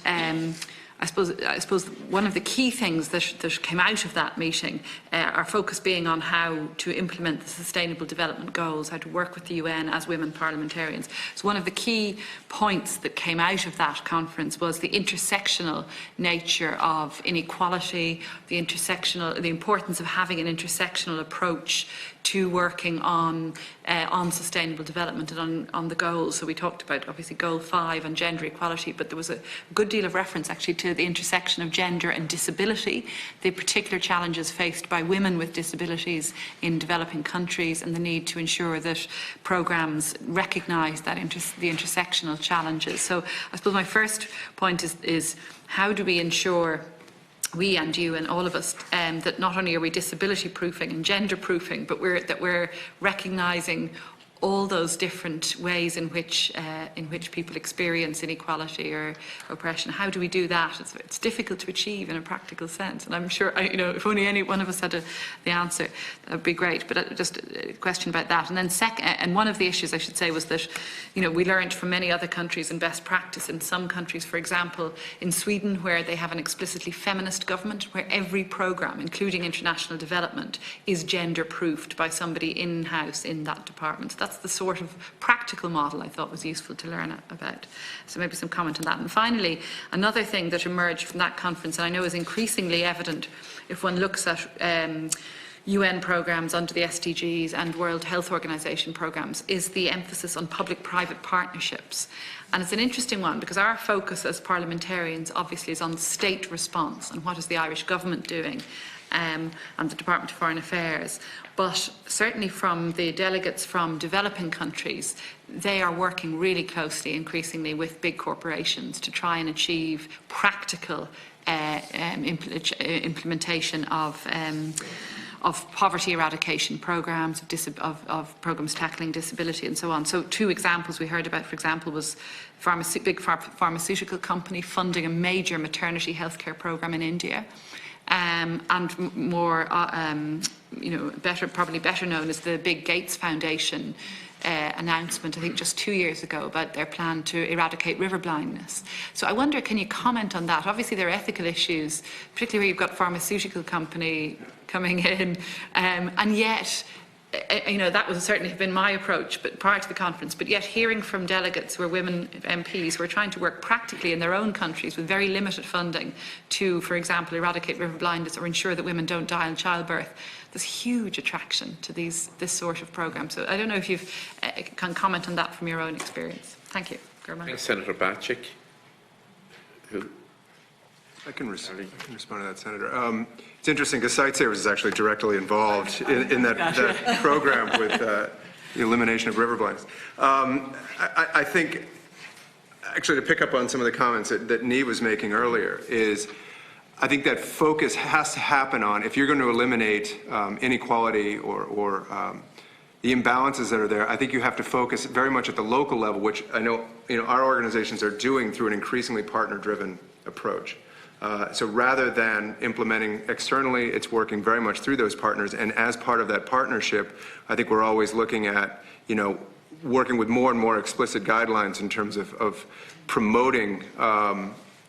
I suppose one of the key things that came out of that meeting, our focus being on how to implement the Sustainable Development Goals, how to work with the UN as women parliamentarians. So one of the key points that came out of that conference was the intersectional nature of inequality, the importance of having an intersectional approach to working on sustainable development and on the goals. So we talked about, obviously, Goal 5 on gender equality, but there was a good deal of reference actually to the intersection of gender and disability, the particular challenges faced by women with disabilities in developing countries, and the need to ensure that programmes recognise that the intersectional challenges. So I suppose my first point is how do we ensure, we and you and all of us, that not only are we disability proofing and gender proofing, but that we're recognising all those different ways in which people experience inequality or oppression. How do we do that? It's difficult to achieve in a practical sense, and I'm sure if only any one of us had the answer, that would be great. But just a question about that. And then and one of the issues I should say was that we learned from many other countries and best practice in some countries. For example, in Sweden, where they have an explicitly feminist government, where every programme, including international development, is gender proofed by somebody in-house in that department. So that's the sort of practical model I thought was useful to learn about. So maybe some comment on that. And finally, another thing that emerged from that conference, and I know is increasingly evident if one looks at UN programmes under the SDGs and World Health Organization programmes, is the emphasis on public-private partnerships. And it's an interesting one because our focus as parliamentarians obviously is on state response and what is the Irish government doing, and the Department of Foreign Affairs. But certainly from the delegates from developing countries, they are working really closely, increasingly, with big corporations to try and achieve practical implementation of poverty eradication programmes, of programmes tackling disability and so on. So 2 examples we heard about, for example, was big pharmaceutical company funding a major maternity healthcare programme in India. And more, probably better known as the Big Gates Foundation announcement, I think just 2 years ago, about their plan to eradicate river blindness. So I wonder, can you comment on that? Obviously there are ethical issues, particularly where you've got pharmaceutical company coming in, and yet, that would certainly have been my approach, but prior to the conference, but yet hearing from delegates who are women MPs who are trying to work practically in their own countries with very limited funding to, for example, eradicate river blindness or ensure that women don't die in childbirth, there's huge attraction to this sort of programme. So I don't know if you can comment on that from your own experience. Thank you. Thanks, Senator Bacik. I can respond to that, Senator. It's interesting because Sightsavers is actually directly involved in that program with the elimination of river blindness. I think, actually, to pick up on some of the comments that Niamh was making earlier, is I think that focus has to happen on, if you're going to eliminate inequality or the imbalances that are there, I think you have to focus very much at the local level, which I know our organizations are doing through an increasingly partner-driven approach. So rather than implementing externally, it's working very much through those partners. And as part of that partnership, I think we're always looking at, working with more and more explicit guidelines in terms of promoting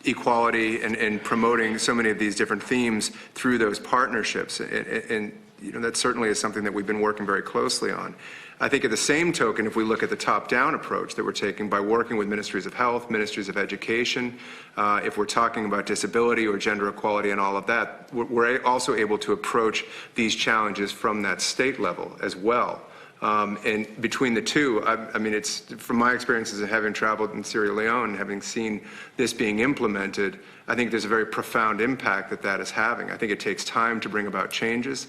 equality and promoting so many of these different themes through those partnerships. And you know, that certainly is something that we've been working very closely on. I think at the same token, if we look at the top-down approach that we're taking by working with ministries of health, ministries of education, if we're talking about disability or gender equality and all of that, we're also able to approach these challenges from that state level as well. And between the two, I mean, it's from my experiences of having traveled in Sierra Leone, having seen this being implemented, I think there's a very profound impact that that is having. I think it takes time to bring about changes.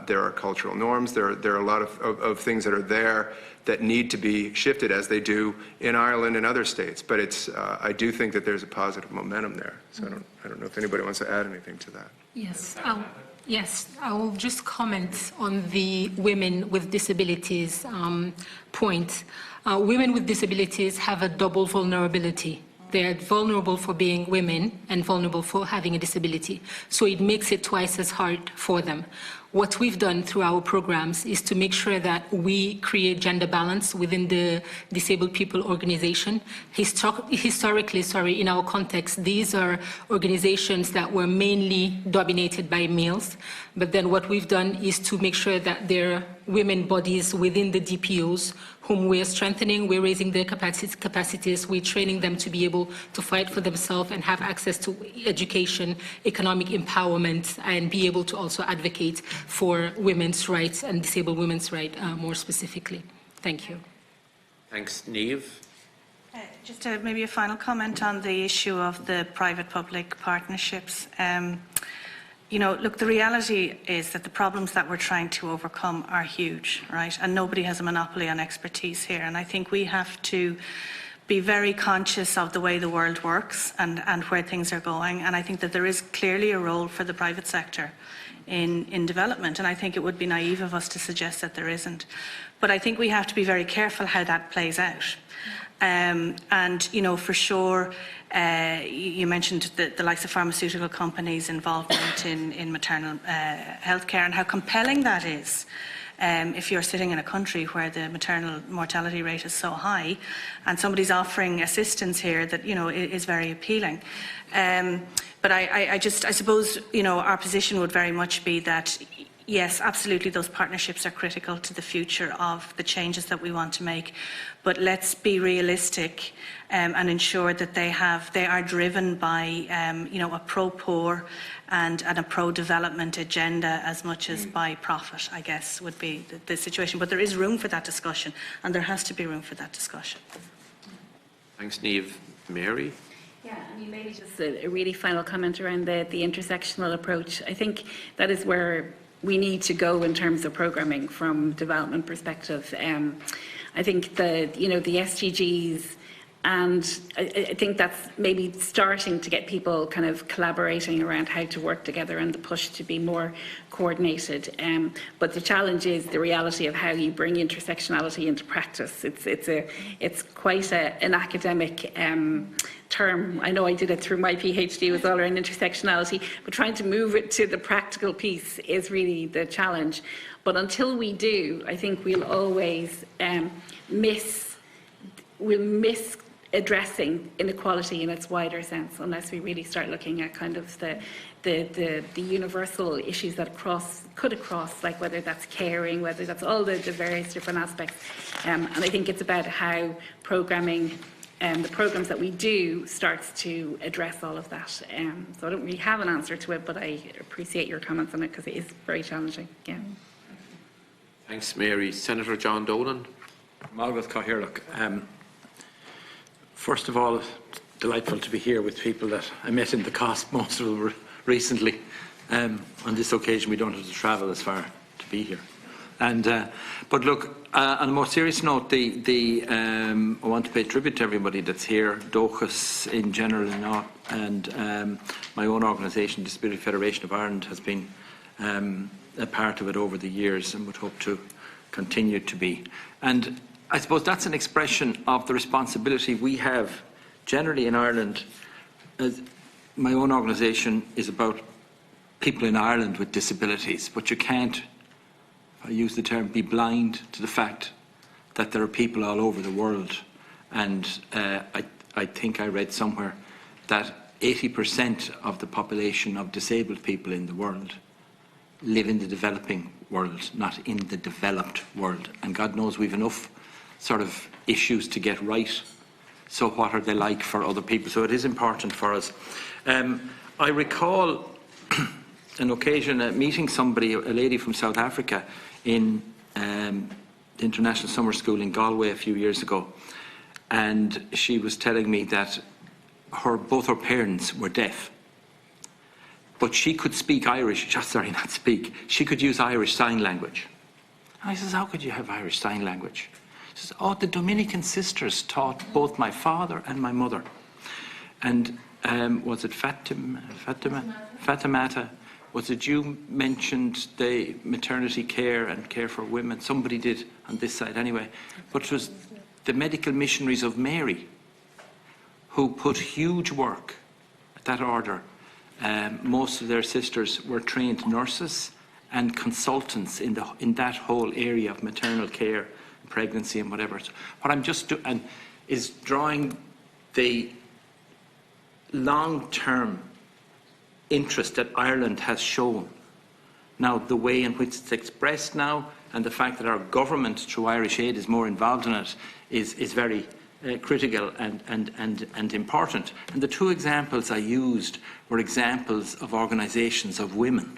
There are cultural norms. There are a lot of things that are there that need to be shifted, as they do in Ireland and other states. But it's I do think that there's a positive momentum there. So I don't know if anybody wants to add anything to that. Yes. Yes, I will just comment on the women with disabilities point. Women with disabilities have a double vulnerability. They're vulnerable for being women and vulnerable for having a disability. So it makes it twice as hard for them. What we've done through our programs is to make sure that we create gender balance within the disabled people organization. Historically, in our context, these are organizations that were mainly dominated by males. But then what we've done is to make sure that there are women bodies within the DPOs whom we're strengthening, we're raising their capacities, we're training them to be able to fight for themselves and have access to education, economic empowerment, and be able to also advocate for women's rights and disabled women's rights more specifically. Thank you. Thanks, Niamh. Just maybe a final comment on the issue of the private-public partnerships. You know, look, the reality is that the problems that we're trying to overcome are huge, right? And nobody has a monopoly on expertise here. And I think we have to be very conscious of the way the world works and where things are going. And I think that there is clearly a role for the private sector in development. And I think it would be naive of us to suggest that there isn't. But I think we have to be very careful how that plays out. And, you know, for sure, you mentioned the likes of pharmaceutical companies' involvement in maternal healthcare and how compelling that is. If you're sitting in a country where the maternal mortality rate is so high and somebody's offering assistance here that, you know, is very appealing. But I suppose, you know, our position would very much be that, yes, absolutely, those partnerships are critical to the future of the changes that we want to make. But let's be realistic and ensure that they are driven by, you know, a pro-poor and a pro-development agenda as much as by profit, I guess, would be the situation. But there is room for that discussion, and there has to be room for that discussion. Thanks, Niamh. Mary? Yeah, I mean, maybe just a really final comment around the intersectional approach. I think that is where we need to go in terms of programming from development perspective. I think the SDGs, and I think that's maybe starting to get people kind of collaborating around how to work together and the push to be more coordinated. But the challenge is the reality of how you bring intersectionality into practice. It's quite an academic term. I know I did it through my PhD, was all around intersectionality, but trying to move it to the practical piece is really the challenge. But until we do, I think we'll always miss addressing inequality in its wider sense, unless we really start looking at kind of the universal issues that could cross, like whether that's caring, whether that's all the various different aspects. And I think it's about how programming the programs that we do starts to address all of that. So I don't really have an answer to it, but I appreciate your comments on it because it is very challenging. Yeah. Thanks, Mary. Senator John Dolan. Margaret Cahirlock. First of all, delightful to be here with people that I met in the COSP, most of them recently. On this occasion, we don't have to travel as far to be here. But look, on a more serious note, I want to pay tribute to everybody that's here, DOCUS in general and my own organisation, Disability Federation of Ireland, has been a part of it over the years and would hope to continue to be. And I suppose that's an expression of the responsibility we have generally in Ireland. My own organisation is about people in Ireland with disabilities, but you can't, I use the term, be blind to the fact that there are people all over the world. And I think I read somewhere that 80% of the population of disabled people in the world live in the developing world, not in the developed world. And God knows we've enough sort of issues to get right. So what are they like for other people? So it is important for us. I recall an occasion meeting somebody, a lady from South Africa, in the International Summer School in Galway a few years ago. And she was telling me that both her parents were deaf. But she could speak Irish, not speak, she could use Irish Sign Language. And I says, how could you have Irish Sign Language? She says, oh, the Dominican sisters taught both my father and my mother. And was it Fatimata? Was it you mentioned the maternity care and care for women? Somebody did on this side anyway. But it was the medical missionaries of Mary who put huge work at that order. Most of their sisters were trained nurses and consultants in that whole area of maternal care, pregnancy and whatever. What I'm just doing is drawing the long-term interest that Ireland has shown. Now, the way in which it's expressed now and the fact that our government, through Irish Aid, is more involved in it is very critical and important. And the two examples I used were examples of organisations of women,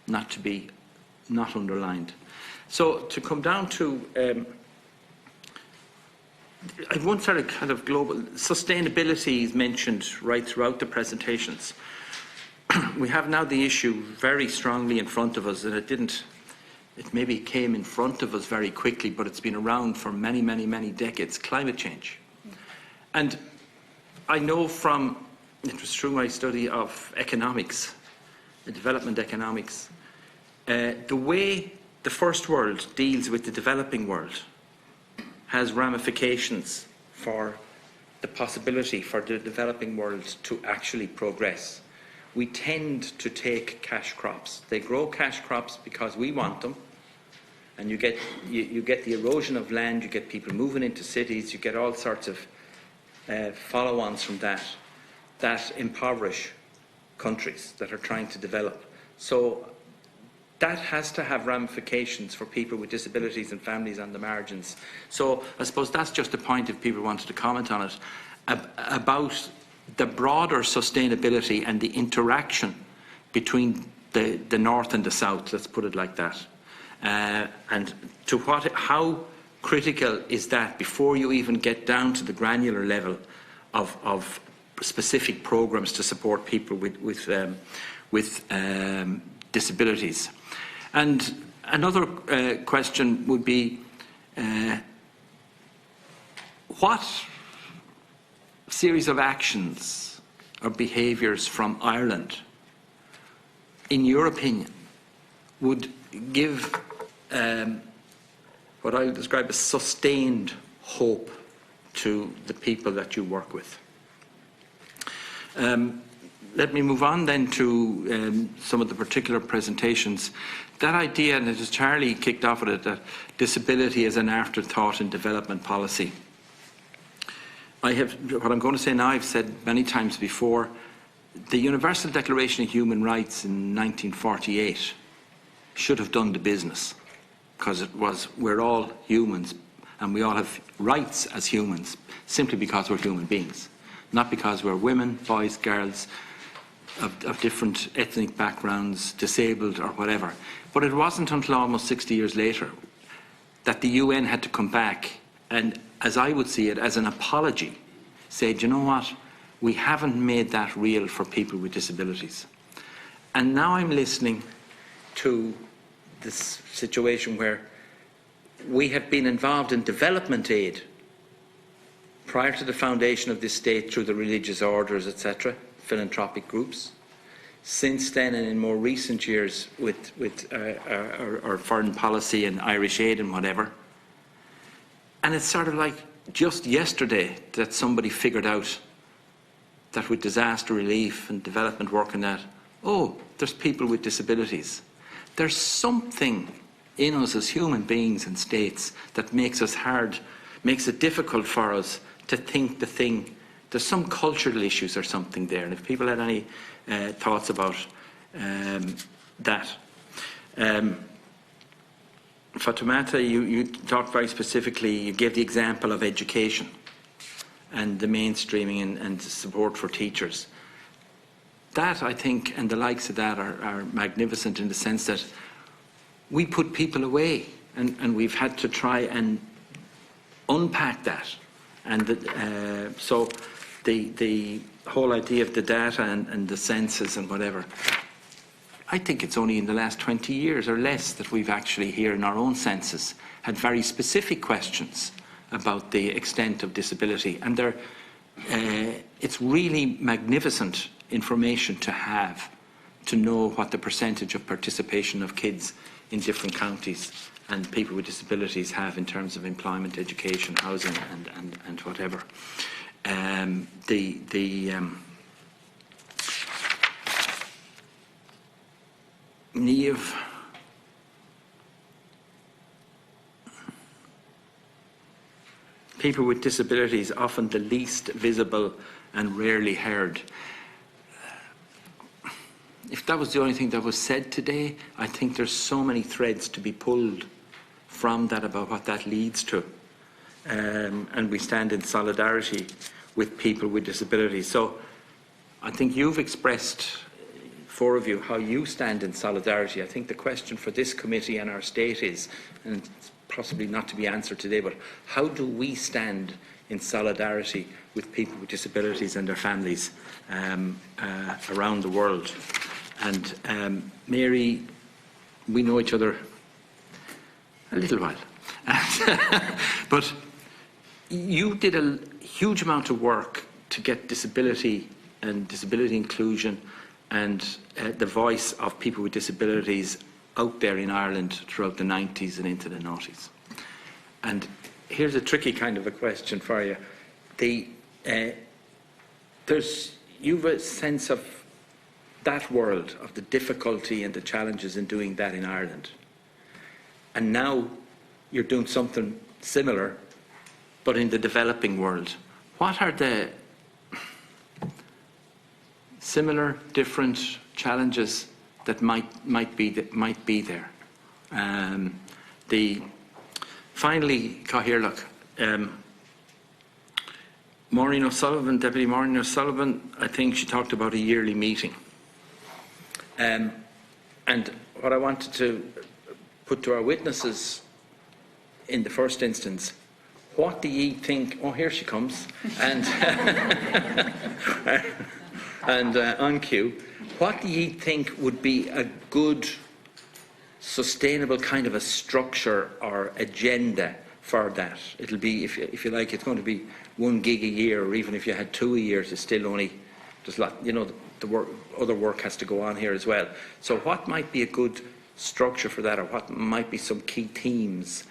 not underlined. So to come down to one sort of kind of global sustainability is mentioned right throughout the presentations. We have now the issue very strongly in front of us, and it maybe came in front of us very quickly, but it's been around for many, many, many decades, climate change. And I know it was through my study of economics, development economics, the way the first world deals with the developing world has ramifications for the possibility for the developing world to actually progress. We tend to take cash crops. They grow cash crops because we want them, and you get the erosion of land, you get people moving into cities, you get all sorts of follow-ons from that impoverish countries that are trying to develop. So that has to have ramifications for people with disabilities and families on the margins. So I suppose that's just a point if people wanted to comment on it, about the broader sustainability and the interaction between the North and the South, let's put it like that. And how critical is that before you even get down to the granular level of specific programs to support people with disabilities. And another question would be, what series of actions or behaviours from Ireland, in your opinion, would give what I would describe as sustained hope to the people that you work with? Let me move on then to some of the particular presentations. That idea, and it is Charlie kicked off with it, that disability is an afterthought in development policy. What I'm going to say now, I've said many times before, the Universal Declaration of Human Rights in 1948 should have done the business, because we're all humans and we all have rights as humans simply because we're human beings, not because we're women, boys, girls, of different ethnic backgrounds, disabled or whatever. But it wasn't until almost 60 years later that the UN had to come back and, as I would see it, as an apology, say, do you know what, we haven't made that real for people with disabilities. And now I'm listening to this situation where we have been involved in development aid prior to the foundation of this state through the religious orders, etc., philanthropic groups. Since then, and in more recent years with our foreign policy and Irish Aid and whatever. And it's sort of like just yesterday that somebody figured out that with disaster relief and development work and that, oh, there's people with disabilities. There's something in us as human beings and states that makes it difficult for us to think the thing there's some cultural issues or something there. And if people had any thoughts about that. Fatoumata, you talked very specifically, you gave the example of education and the mainstreaming and support for teachers. That, I think, and the likes of that are magnificent in the sense that we put people away, and we've had to try and unpack that. And so the whole idea of the data and the census and whatever, I think it's only in the last 20 years or less that we've actually here in our own census had very specific questions about the extent of disability. And it's really magnificent information to have, to know what the percentage of participation of kids in different counties and people with disabilities have in terms of employment, education, housing and whatever. Niamh, people with disabilities often the least visible and rarely heard. If that was the only thing that was said today, I think there's so many threads to be pulled from that about what that leads to. And we stand in solidarity with people with disabilities. So I think you've expressed, four of you, how you stand in solidarity. I think the question for this committee and our state is, and it's possibly not to be answered today, but how do we stand in solidarity with people with disabilities and their families around the world? And Mary, we know each other a little while, but you did a huge amount of work to get disability and disability inclusion and the voice of people with disabilities out there in Ireland throughout the 90s and into the noughties. And here's a tricky kind of a question for you. You've a sense of that world, of the difficulty and the challenges in doing that in Ireland. And now you're doing something similar, but in the developing world. What are the similar, different challenges that might be there? Finally, Cathaoirleach, Maureen O'Sullivan, Deputy Maureen O'Sullivan, I think she talked about a yearly meeting. And what I wanted to put to our witnesses in the first instance, what do ye think? Oh, here she comes. And, on cue, what do ye think would be a good, sustainable kind of a structure or agenda for that? It'll be, if you like, it's going to be 1 gig a year, or even if you had 2 a year, it's still only, there's a lot, you know, other work has to go on here as well. So what might be a good structure for that, or what might be some key themes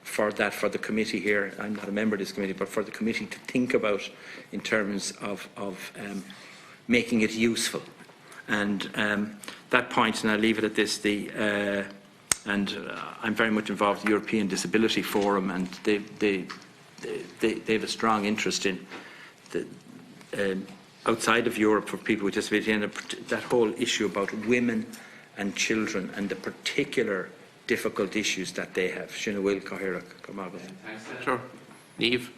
for that, for the committee here? I'm not a member of this committee, but for the committee to think about in terms of making it useful. And that point, and I'll leave it at this, I'm very much involved in the European Disability Forum, and they have a strong interest in outside of Europe for people with disability, and that whole issue about women and children and the particular difficult issues that they have. Sinna bhfuil Cathaoirleach, come on. Thanks, Senator. Niamh.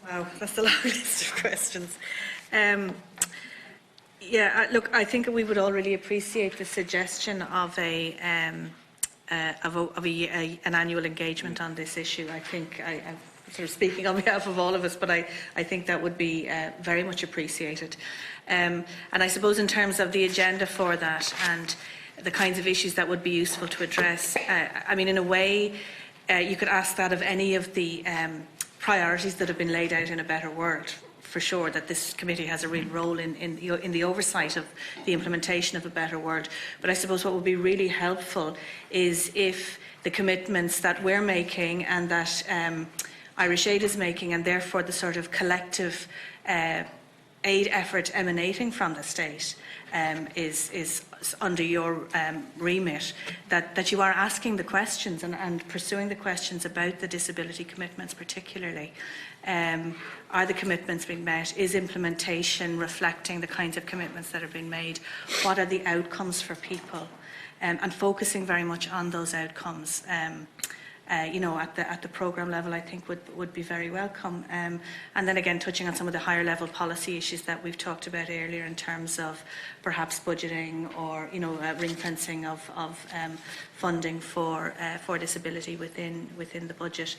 Wow, that's a long list of questions. Look, I think we would all really appreciate the suggestion of an annual engagement on this issue. I think I'm sort of speaking on behalf of all of us, but I think that would be very much appreciated. And I suppose in terms of the agenda for that and the kinds of issues that would be useful to address, I mean, in a way, you could ask that of any of the priorities that have been laid out in A Better World. For sure, that this committee has a real role in the oversight of the implementation of A Better World. But I suppose what would be really helpful is if the commitments that we're making and that Irish Aid is making, and therefore the sort of collective aid effort emanating from the state is under your remit, that you are asking the questions and pursuing the questions about the disability commitments particularly. Are the commitments being met? Is implementation reflecting the kinds of commitments that are being made? What are the outcomes for people? And focusing very much on those outcomes. You know, at the programme level, I think would be very welcome. And then again, touching on some of the higher level policy issues that we've talked about earlier in terms of perhaps budgeting or, you know, ring fencing of funding for disability within the budget.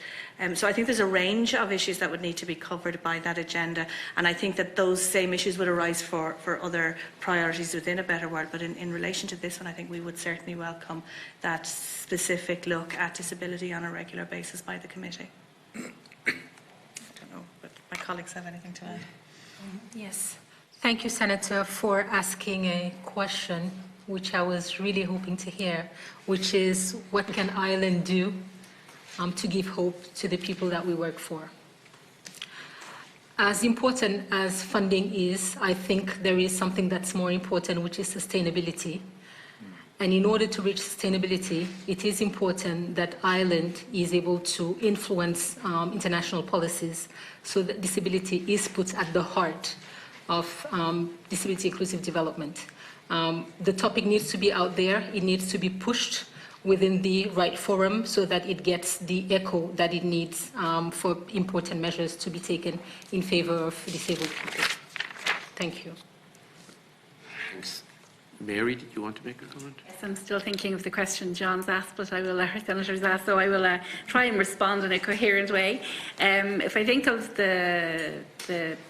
So I think there's a range of issues that would need to be covered by that agenda, and I think that those same issues would arise for other priorities within A Better World. But in relation to this one, I think we would certainly welcome that specific look at disability on a regular basis by the committee. I don't know, but my colleagues have anything to add? Yes. Thank you, Senator, for asking a question which I was really hoping to hear, which is what can Ireland do to give hope to the people that we work for? As important as funding is, I think there is something that's more important, which is sustainability. And in order to reach sustainability, it is important that Ireland is able to influence international policies so that disability is put at the heart of disability inclusive development. The topic needs to be out there. It needs to be pushed within the right forum so that it gets the echo that it needs for important measures to be taken in favour of disabled people. Thank you. Thanks. Mary, did you want to make a comment? Yes, I'm still thinking of the question John's asked, but I will, our Senator's asked, so I will try and respond in a coherent way. If I think of the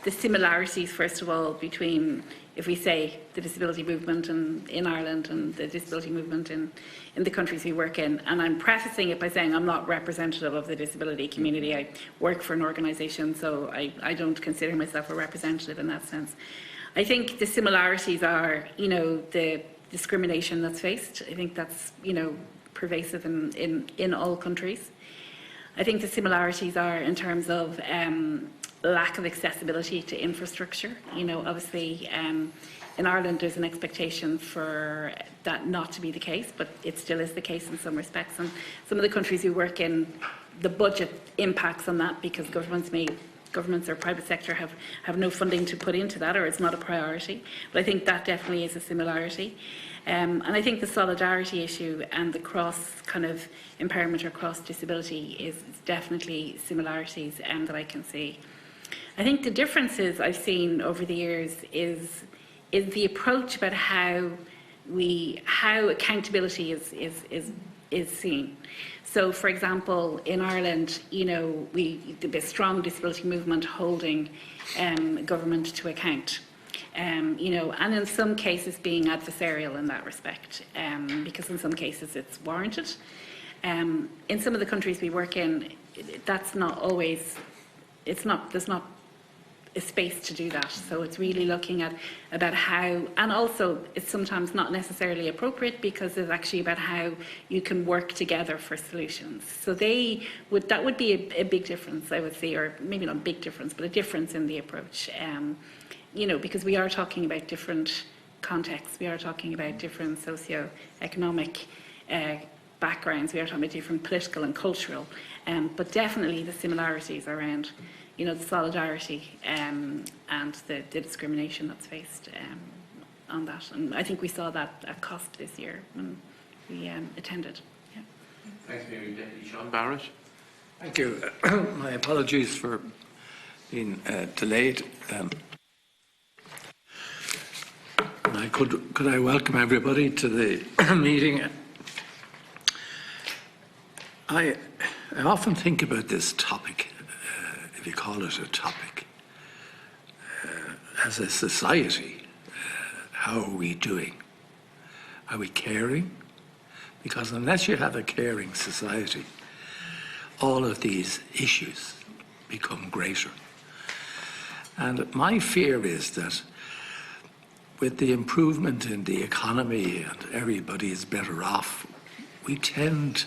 similarities, first of all, between, if we say, the disability movement in Ireland and the disability movement in the countries we work in, and I'm prefacing it by saying I'm not representative of the disability community. I work for an organisation, so I don't consider myself a representative in that sense. I think the similarities are, you know, the discrimination that's faced. I think that's, you know, pervasive in all countries. I think the similarities are in terms of lack of accessibility to infrastructure. You know, obviously in Ireland there's an expectation for that not to be the case, but it still is the case in some respects. And some of the countries we work in, the budget impacts on that because governments or private sector have no funding to put into that, or it's not a priority. But I think that definitely is a similarity. And I think the solidarity issue and the cross kind of impairment or cross disability is definitely similarities that I can see. I think the differences I've seen over the years is the approach about how accountability is seen. So, for example, in Ireland, you know, the strong disability movement holding government to account, you know, and in some cases being adversarial in that respect, because in some cases it's warranted. In some of the countries we work in, that's not always, there's not a space to do that. So it's really looking at about how, and also it's sometimes not necessarily appropriate because it's actually about how you can work together for solutions. So that would be a big difference, I would say, or maybe not a big difference, but a difference in the approach. You know, because we are talking about different contexts, we are talking about different socio-economic backgrounds, we are talking about different political and cultural, but definitely the similarities around, you know, the solidarity and the discrimination that's faced on that. And I think we saw that at COSP this year when we attended. Yeah. Thanks, Mary. Deputy Seán Barrett. Thank you. My apologies for being delayed. Could I welcome everybody to the meeting? I often think about this topic, if you call it a topic, as a society. How are we doing? Are we caring? Because unless you have a caring society, all of these issues become greater. And my fear is that with the improvement in the economy and everybody is better off, we tend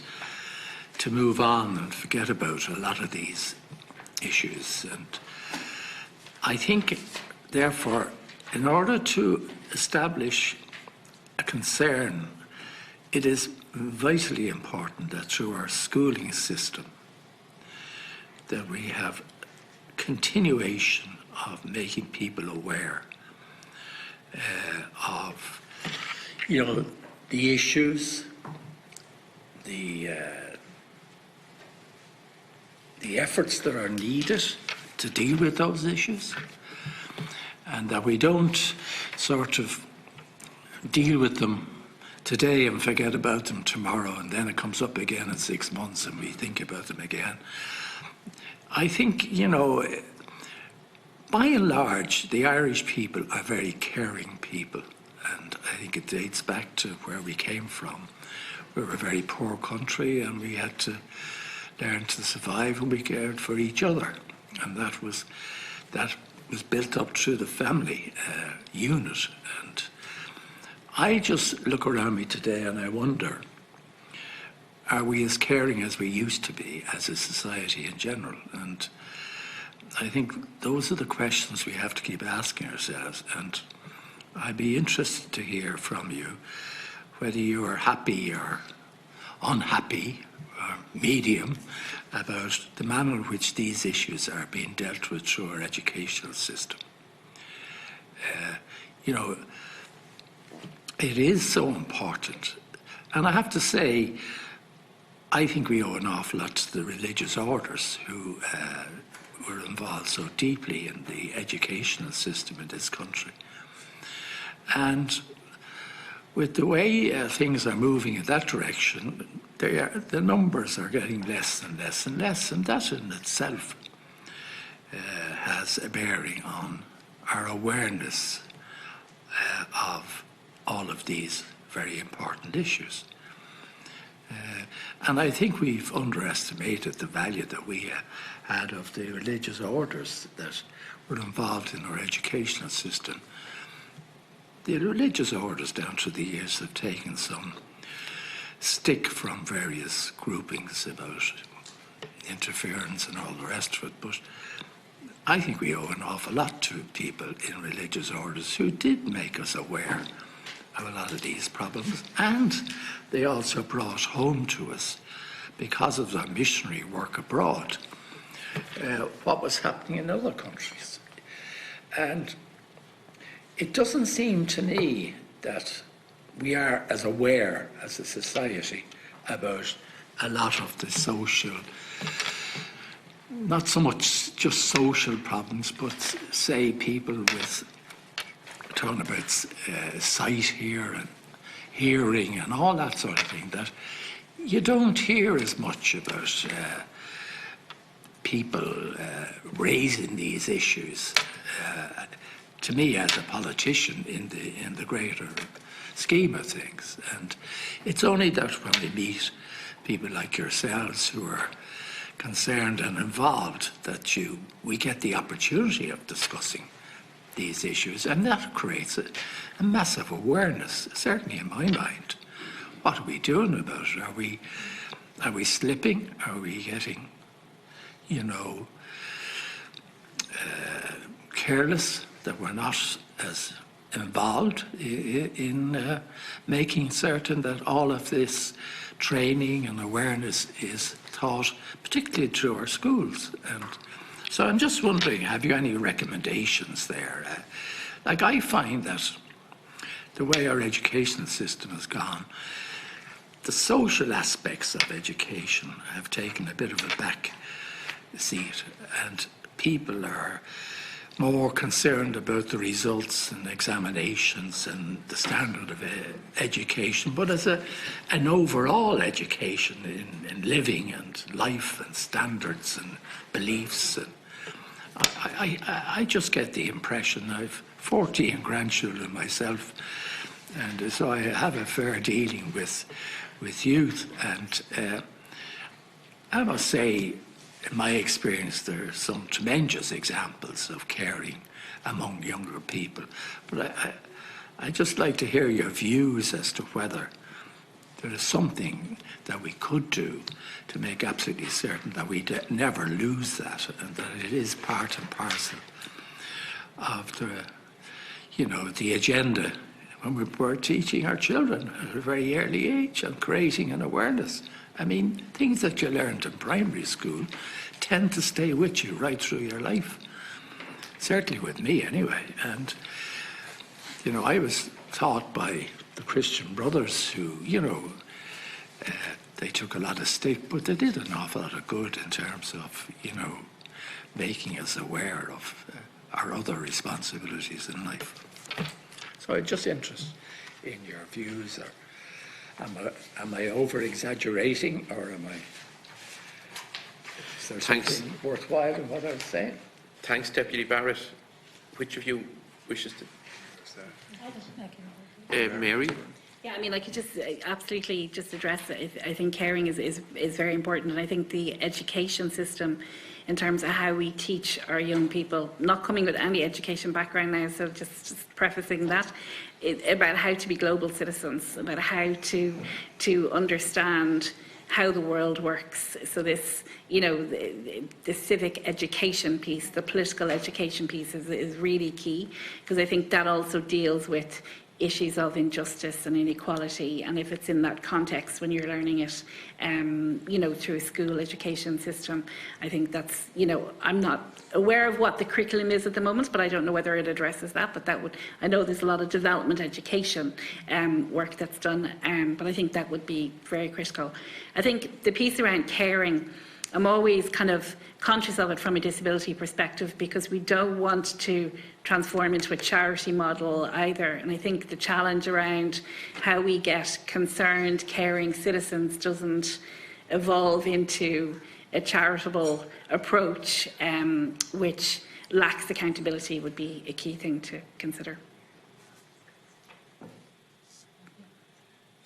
to move on and forget about a lot of these issues. And I think therefore, in order to establish a concern, it is vitally important that through our schooling system that we have continuation of making people aware of, the issues, the efforts that are needed to deal with those issues, and that we don't sort of deal with them today and forget about them tomorrow, and then it comes up again in 6 months and we think about them again. I think, by and large, the Irish people are very caring people, and I think it dates back to where we came from. We were a very poor country and we had to learn to survive, and we cared for each other, and that was built up through the family unit. And I just look around me today and I wonder, are we as caring as we used to be as a society in general? And I think those are the questions we have to keep asking ourselves, and I'd be interested to hear from you whether you are happy or unhappy or medium about the manner in which these issues are being dealt with through our educational system. It is so important, and I have to say, I think we owe an awful lot to the religious orders who were involved so deeply in the educational system in this country. And with the way things are moving in that direction, the numbers are getting less and less and less, and that in itself has a bearing on our awareness of all of these very important issues. And I think we've underestimated the value that we had of the religious orders that were involved in our educational system. The religious orders down through the years have taken some stick from various groupings about interference and all the rest of it, but I think we owe an awful lot to people in religious orders who did make us aware of a lot of these problems, and they also brought home to us, because of their missionary work abroad, what was happening in other countries. And it doesn't seem to me that we are as aware as a society about a lot of the social, not so much just social problems, but say people with, talking about sight here and hearing and all that sort of thing, that you don't hear as much about people raising these issues. To me, as a politician, in the greater scheme of things, and it's only that when we meet people like yourselves who are concerned and involved that we get the opportunity of discussing these issues, and that creates a massive awareness, certainly in my mind. What are we doing about it? Are we slipping? Are we getting, careless, that we're not as involved in making certain that all of this training and awareness is taught, particularly through our schools? And so I'm just wondering, have you any recommendations there? I find that the way our educational system has gone, the social aspects of education have taken a bit of a back seat, and people are more concerned about the results and examinations and the standard of education, but as an overall education in living and life and standards and beliefs. And I just get the impression, I've 14 grandchildren myself, and so I have a fair dealing with youth, and I must say, in my experience, there are some tremendous examples of caring among younger people. But I'd just like to hear your views as to whether there is something that we could do to make absolutely certain that we never lose that, and that it is part and parcel of the agenda when we're teaching our children at a very early age and creating an awareness. I mean, things that you learned in primary school tend to stay with you right through your life. Certainly with me, anyway. And, I was taught by the Christian brothers who, they took a lot of stick, but they did an awful lot of good in terms of, making us aware of our other responsibilities in life. So I'm just interested in your views. Or am I over-exaggerating, or is there something worthwhile in what I'm saying? Thanks, Deputy Barrett. Which of you wishes to? Mary? Yeah, I mean, I could just absolutely just address it. I think caring is very important, and I think the education system, in terms of how we teach our young people, not coming with any education background now, so just prefacing that, about how to be global citizens, about how to understand how the world works. So this, the civic education piece, the political education piece is really key, because I think that also deals with issues of injustice and inequality, and if it's in that context when you're learning it, through a school education system, I think that's, I'm not aware of what the curriculum is at the moment, but I don't know whether it addresses that, but I know there's a lot of development education work that's done, but I think that would be very critical. I think the piece around caring, I'm always kind of conscious of it from a disability perspective, because we don't want to transform into a charity model either. And I think the challenge around how we get concerned, caring citizens doesn't evolve into a charitable approach, which lacks accountability, would be a key thing to consider.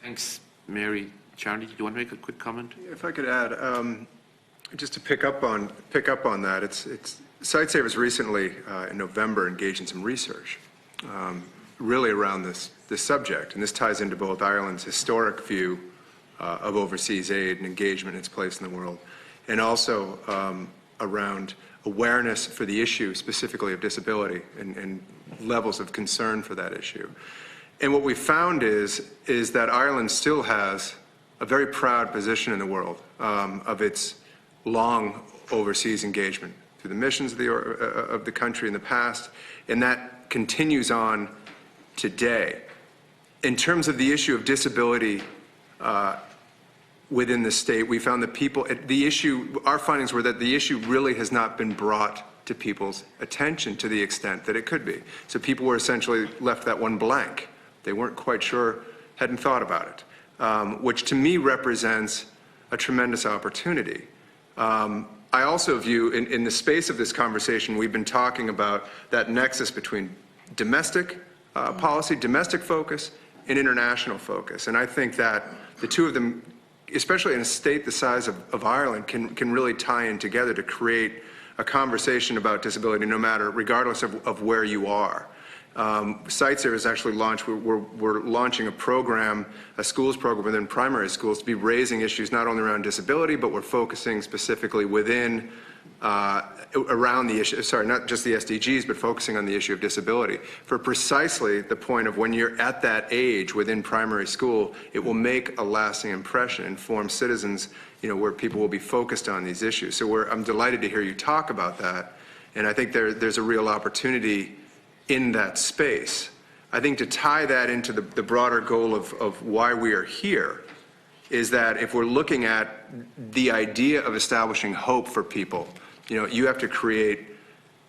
Thanks, Mary. Charlie, do you want to make a quick comment? If I could add, just to pick up on that, it's Sightsavers recently in November engaged in some research, really around this subject, and this ties into both Ireland's historic view of overseas aid and engagement in its place in the world, and also around awareness for the issue specifically of disability and levels of concern for that issue. And what we found is that Ireland still has a very proud position in the world of its long overseas engagement through the missions of the country in the past, and that continues on today. In terms of the issue of disability within the state, we found that our findings were that the issue really has not been brought to people's attention to the extent that it could be. So people were essentially left that one blank. They weren't quite sure, hadn't thought about it, which to me represents a tremendous opportunity. I also view, in the space of this conversation, we've been talking about that nexus between domestic policy, domestic focus, and international focus. And I think that the two of them, especially in a state the size of Ireland, can really tie in together to create a conversation about disability, regardless of where you are. Sightsavers actually launched, we're launching a program, a schools program within primary schools to be raising issues not only around disability, but we're focusing specifically within, around the issue, sorry, not just the SDGs, but focusing on the issue of disability. For precisely the point of when you're at that age within primary school, it will make a lasting impression, inform citizens, where people will be focused on these issues. So I'm delighted to hear you talk about that, and I think there's a real opportunity in that space. I think to tie that into the broader goal of why we are here is that if we're looking at the idea of establishing hope for people, you have to create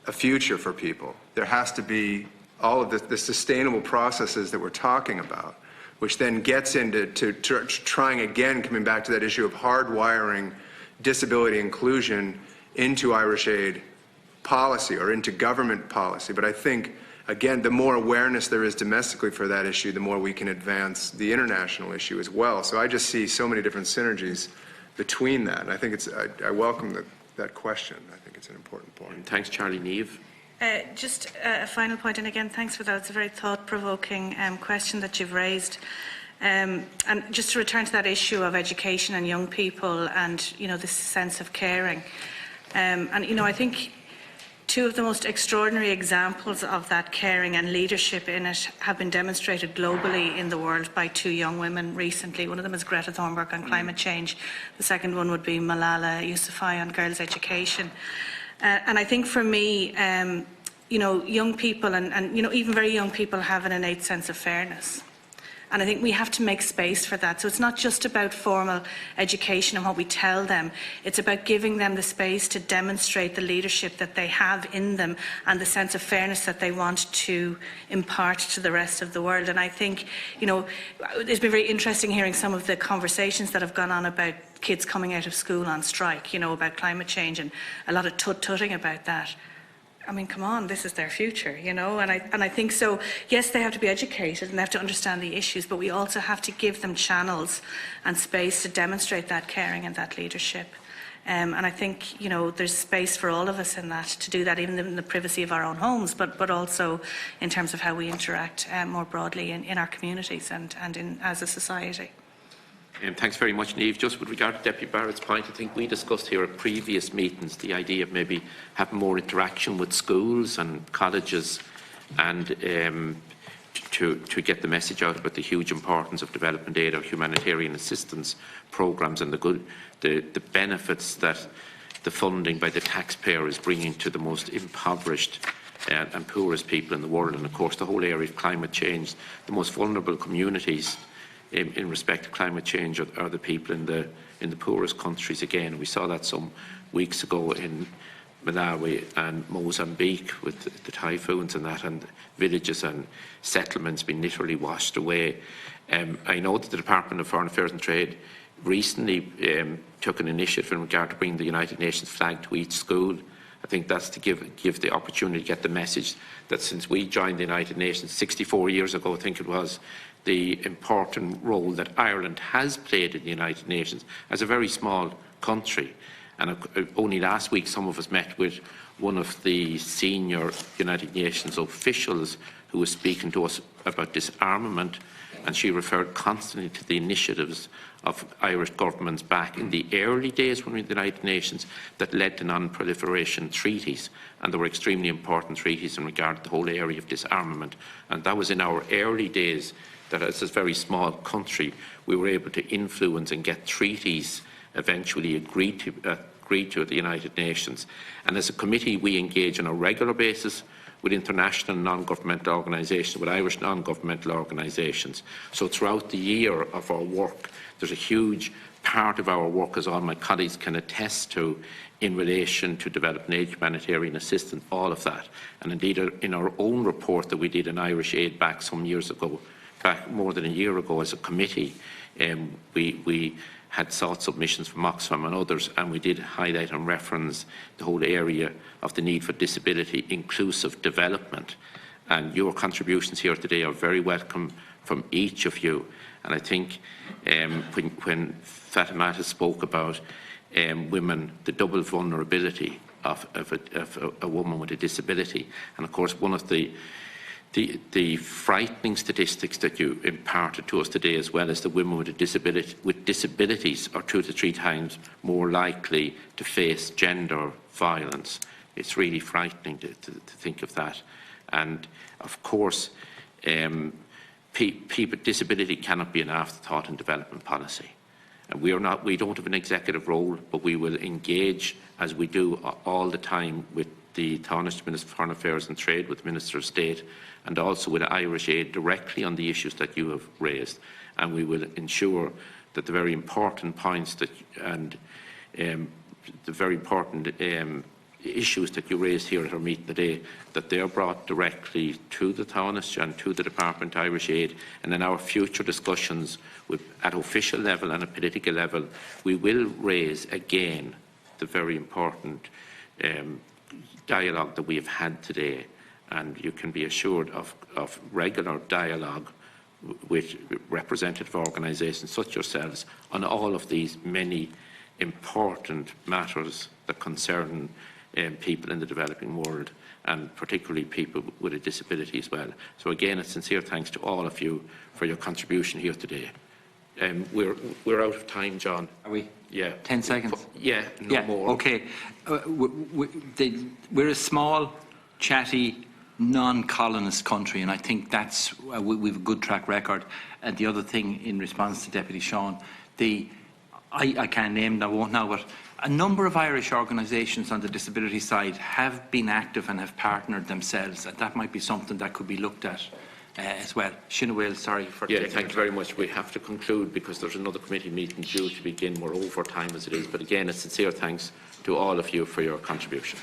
a future for people. There has to be all of the sustainable processes that we're talking about, which then gets into trying again, coming back to that issue of hardwiring disability inclusion into Irish aid policy or into government policy. But I think, again, the more awareness there is domestically for that issue, the more we can advance the international issue as well. So I just see so many different synergies between that. And I think I welcome that question. I think it's an important point. Thanks, Charlie. Neve. Just a final point, and again, thanks for that. It's a very thought-provoking question that you've raised. And just to return to that issue of education and young people and, this sense of caring. I think Two of the most extraordinary examples of that caring and leadership in it have been demonstrated globally in the world by two young women recently. One of them is Greta Thunberg on climate change. The second one would be Malala Yousafzai on girls' education. And I think for me, young people and even very young people have an innate sense of fairness. And I think we have to make space for that. So it's not just about formal education and what we tell them. It's about giving them the space to demonstrate the leadership that they have in them and the sense of fairness that they want to impart to the rest of the world. And I think, it's been very interesting hearing some of the conversations that have gone on about kids coming out of school on strike, about climate change and a lot of tut-tutting about that. I mean, come on, this is their future, and I think so. Yes, they have to be educated and they have to understand the issues, but we also have to give them channels and space to demonstrate that caring and that leadership. And I think, there's space for all of us in that, to do that even in the privacy of our own homes, but also in terms of how we interact more broadly in our communities and as a society. Thanks very much, Niamh. Just with regard to Deputy Barrett's point, I think we discussed here at previous meetings the idea of maybe having more interaction with schools and colleges and to get the message out about the huge importance of development aid or humanitarian assistance programmes and the benefits that the funding by the taxpayer is bringing to the most impoverished and poorest people in the world. And of course the whole area of climate change, the most vulnerable communities in respect to climate change are the people in the poorest countries. Again, we saw that some weeks ago in Malawi and Mozambique with the typhoons and that, and villages and settlements being literally washed away. I know that the Department of Foreign Affairs and Trade recently took an initiative in regard to bringing the United Nations flag to each school. I think that's to give the opportunity to get the message that since we joined the United Nations 64 years ago, I think it was, the important role that Ireland has played in the United Nations as a very small country. And only last week some of us met with one of the senior United Nations officials who was speaking to us about disarmament, and she referred constantly to the initiatives of Irish governments back in the early days when we were in the United Nations that led to non-proliferation treaties, and they were extremely important treaties in regard to the whole area of disarmament. And that was in our early days that as a very small country we were able to influence and get treaties eventually agreed to at the United Nations. And as a committee we engage on a regular basis with international non-governmental organisations, with Irish non-governmental organisations. So throughout the year of our work, there's a huge part of our work, as all my colleagues can attest to, in relation to development aid, humanitarian assistance, all of that. And indeed, in our own report that we did on Irish aid back some years ago, back more than a year ago as a committee, we had sought submissions from Oxfam and others, and we did highlight and reference the whole area of the need for disability inclusive development. And your contributions here today are very welcome from each of you. And I think when Fatimata spoke about women, the double vulnerability of a woman with a disability, and of course one of the frightening statistics that you imparted to us today, as well as the women with disabilities are 2 to 3 times more likely to face gender violence. It's really frightening to think of that. And of course, people with disability cannot be an afterthought in development policy. And we don't have an executive role, but we will engage, as we do all the time, with the Taoiseach Minister for Foreign Affairs and Trade, with the Minister of State, and also with Irish Aid directly on the issues that you have raised. And we will ensure that the very important points the very important issues that you raised here at our meeting today, that they are brought directly to the Taoiseach and to the Department of Irish Aid. And in our future discussions at official level and at political level, we will raise again the very important dialogue that we have had today. And you can be assured of regular dialogue with representative organisations such as yourselves on all of these many important matters that concern people in the developing world, and particularly people with a disability as well. So again, a sincere thanks to all of you for your contribution here today. We're out of time, John. Are we? Yeah. 10 seconds? Yeah, no more. Okay. We're a small, chatty, non-colonist country, and I think that's we've a good track record. And the other thing, in response to Deputy Seán, I can't name them, I won't now, but a number of Irish organisations on the disability side have been active and have partnered themselves, and that might be something that could be looked at as well. Shin Will, sorry for Yeah, thank you very much. We have to conclude because there's another committee meeting due to begin. We're over time as it is, but again, a sincere thanks to all of you for your contribution.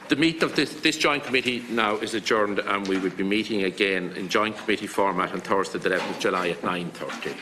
The meeting of this joint committee now is adjourned, and we will be meeting again in joint committee format on Thursday the 11th of July at 9:30.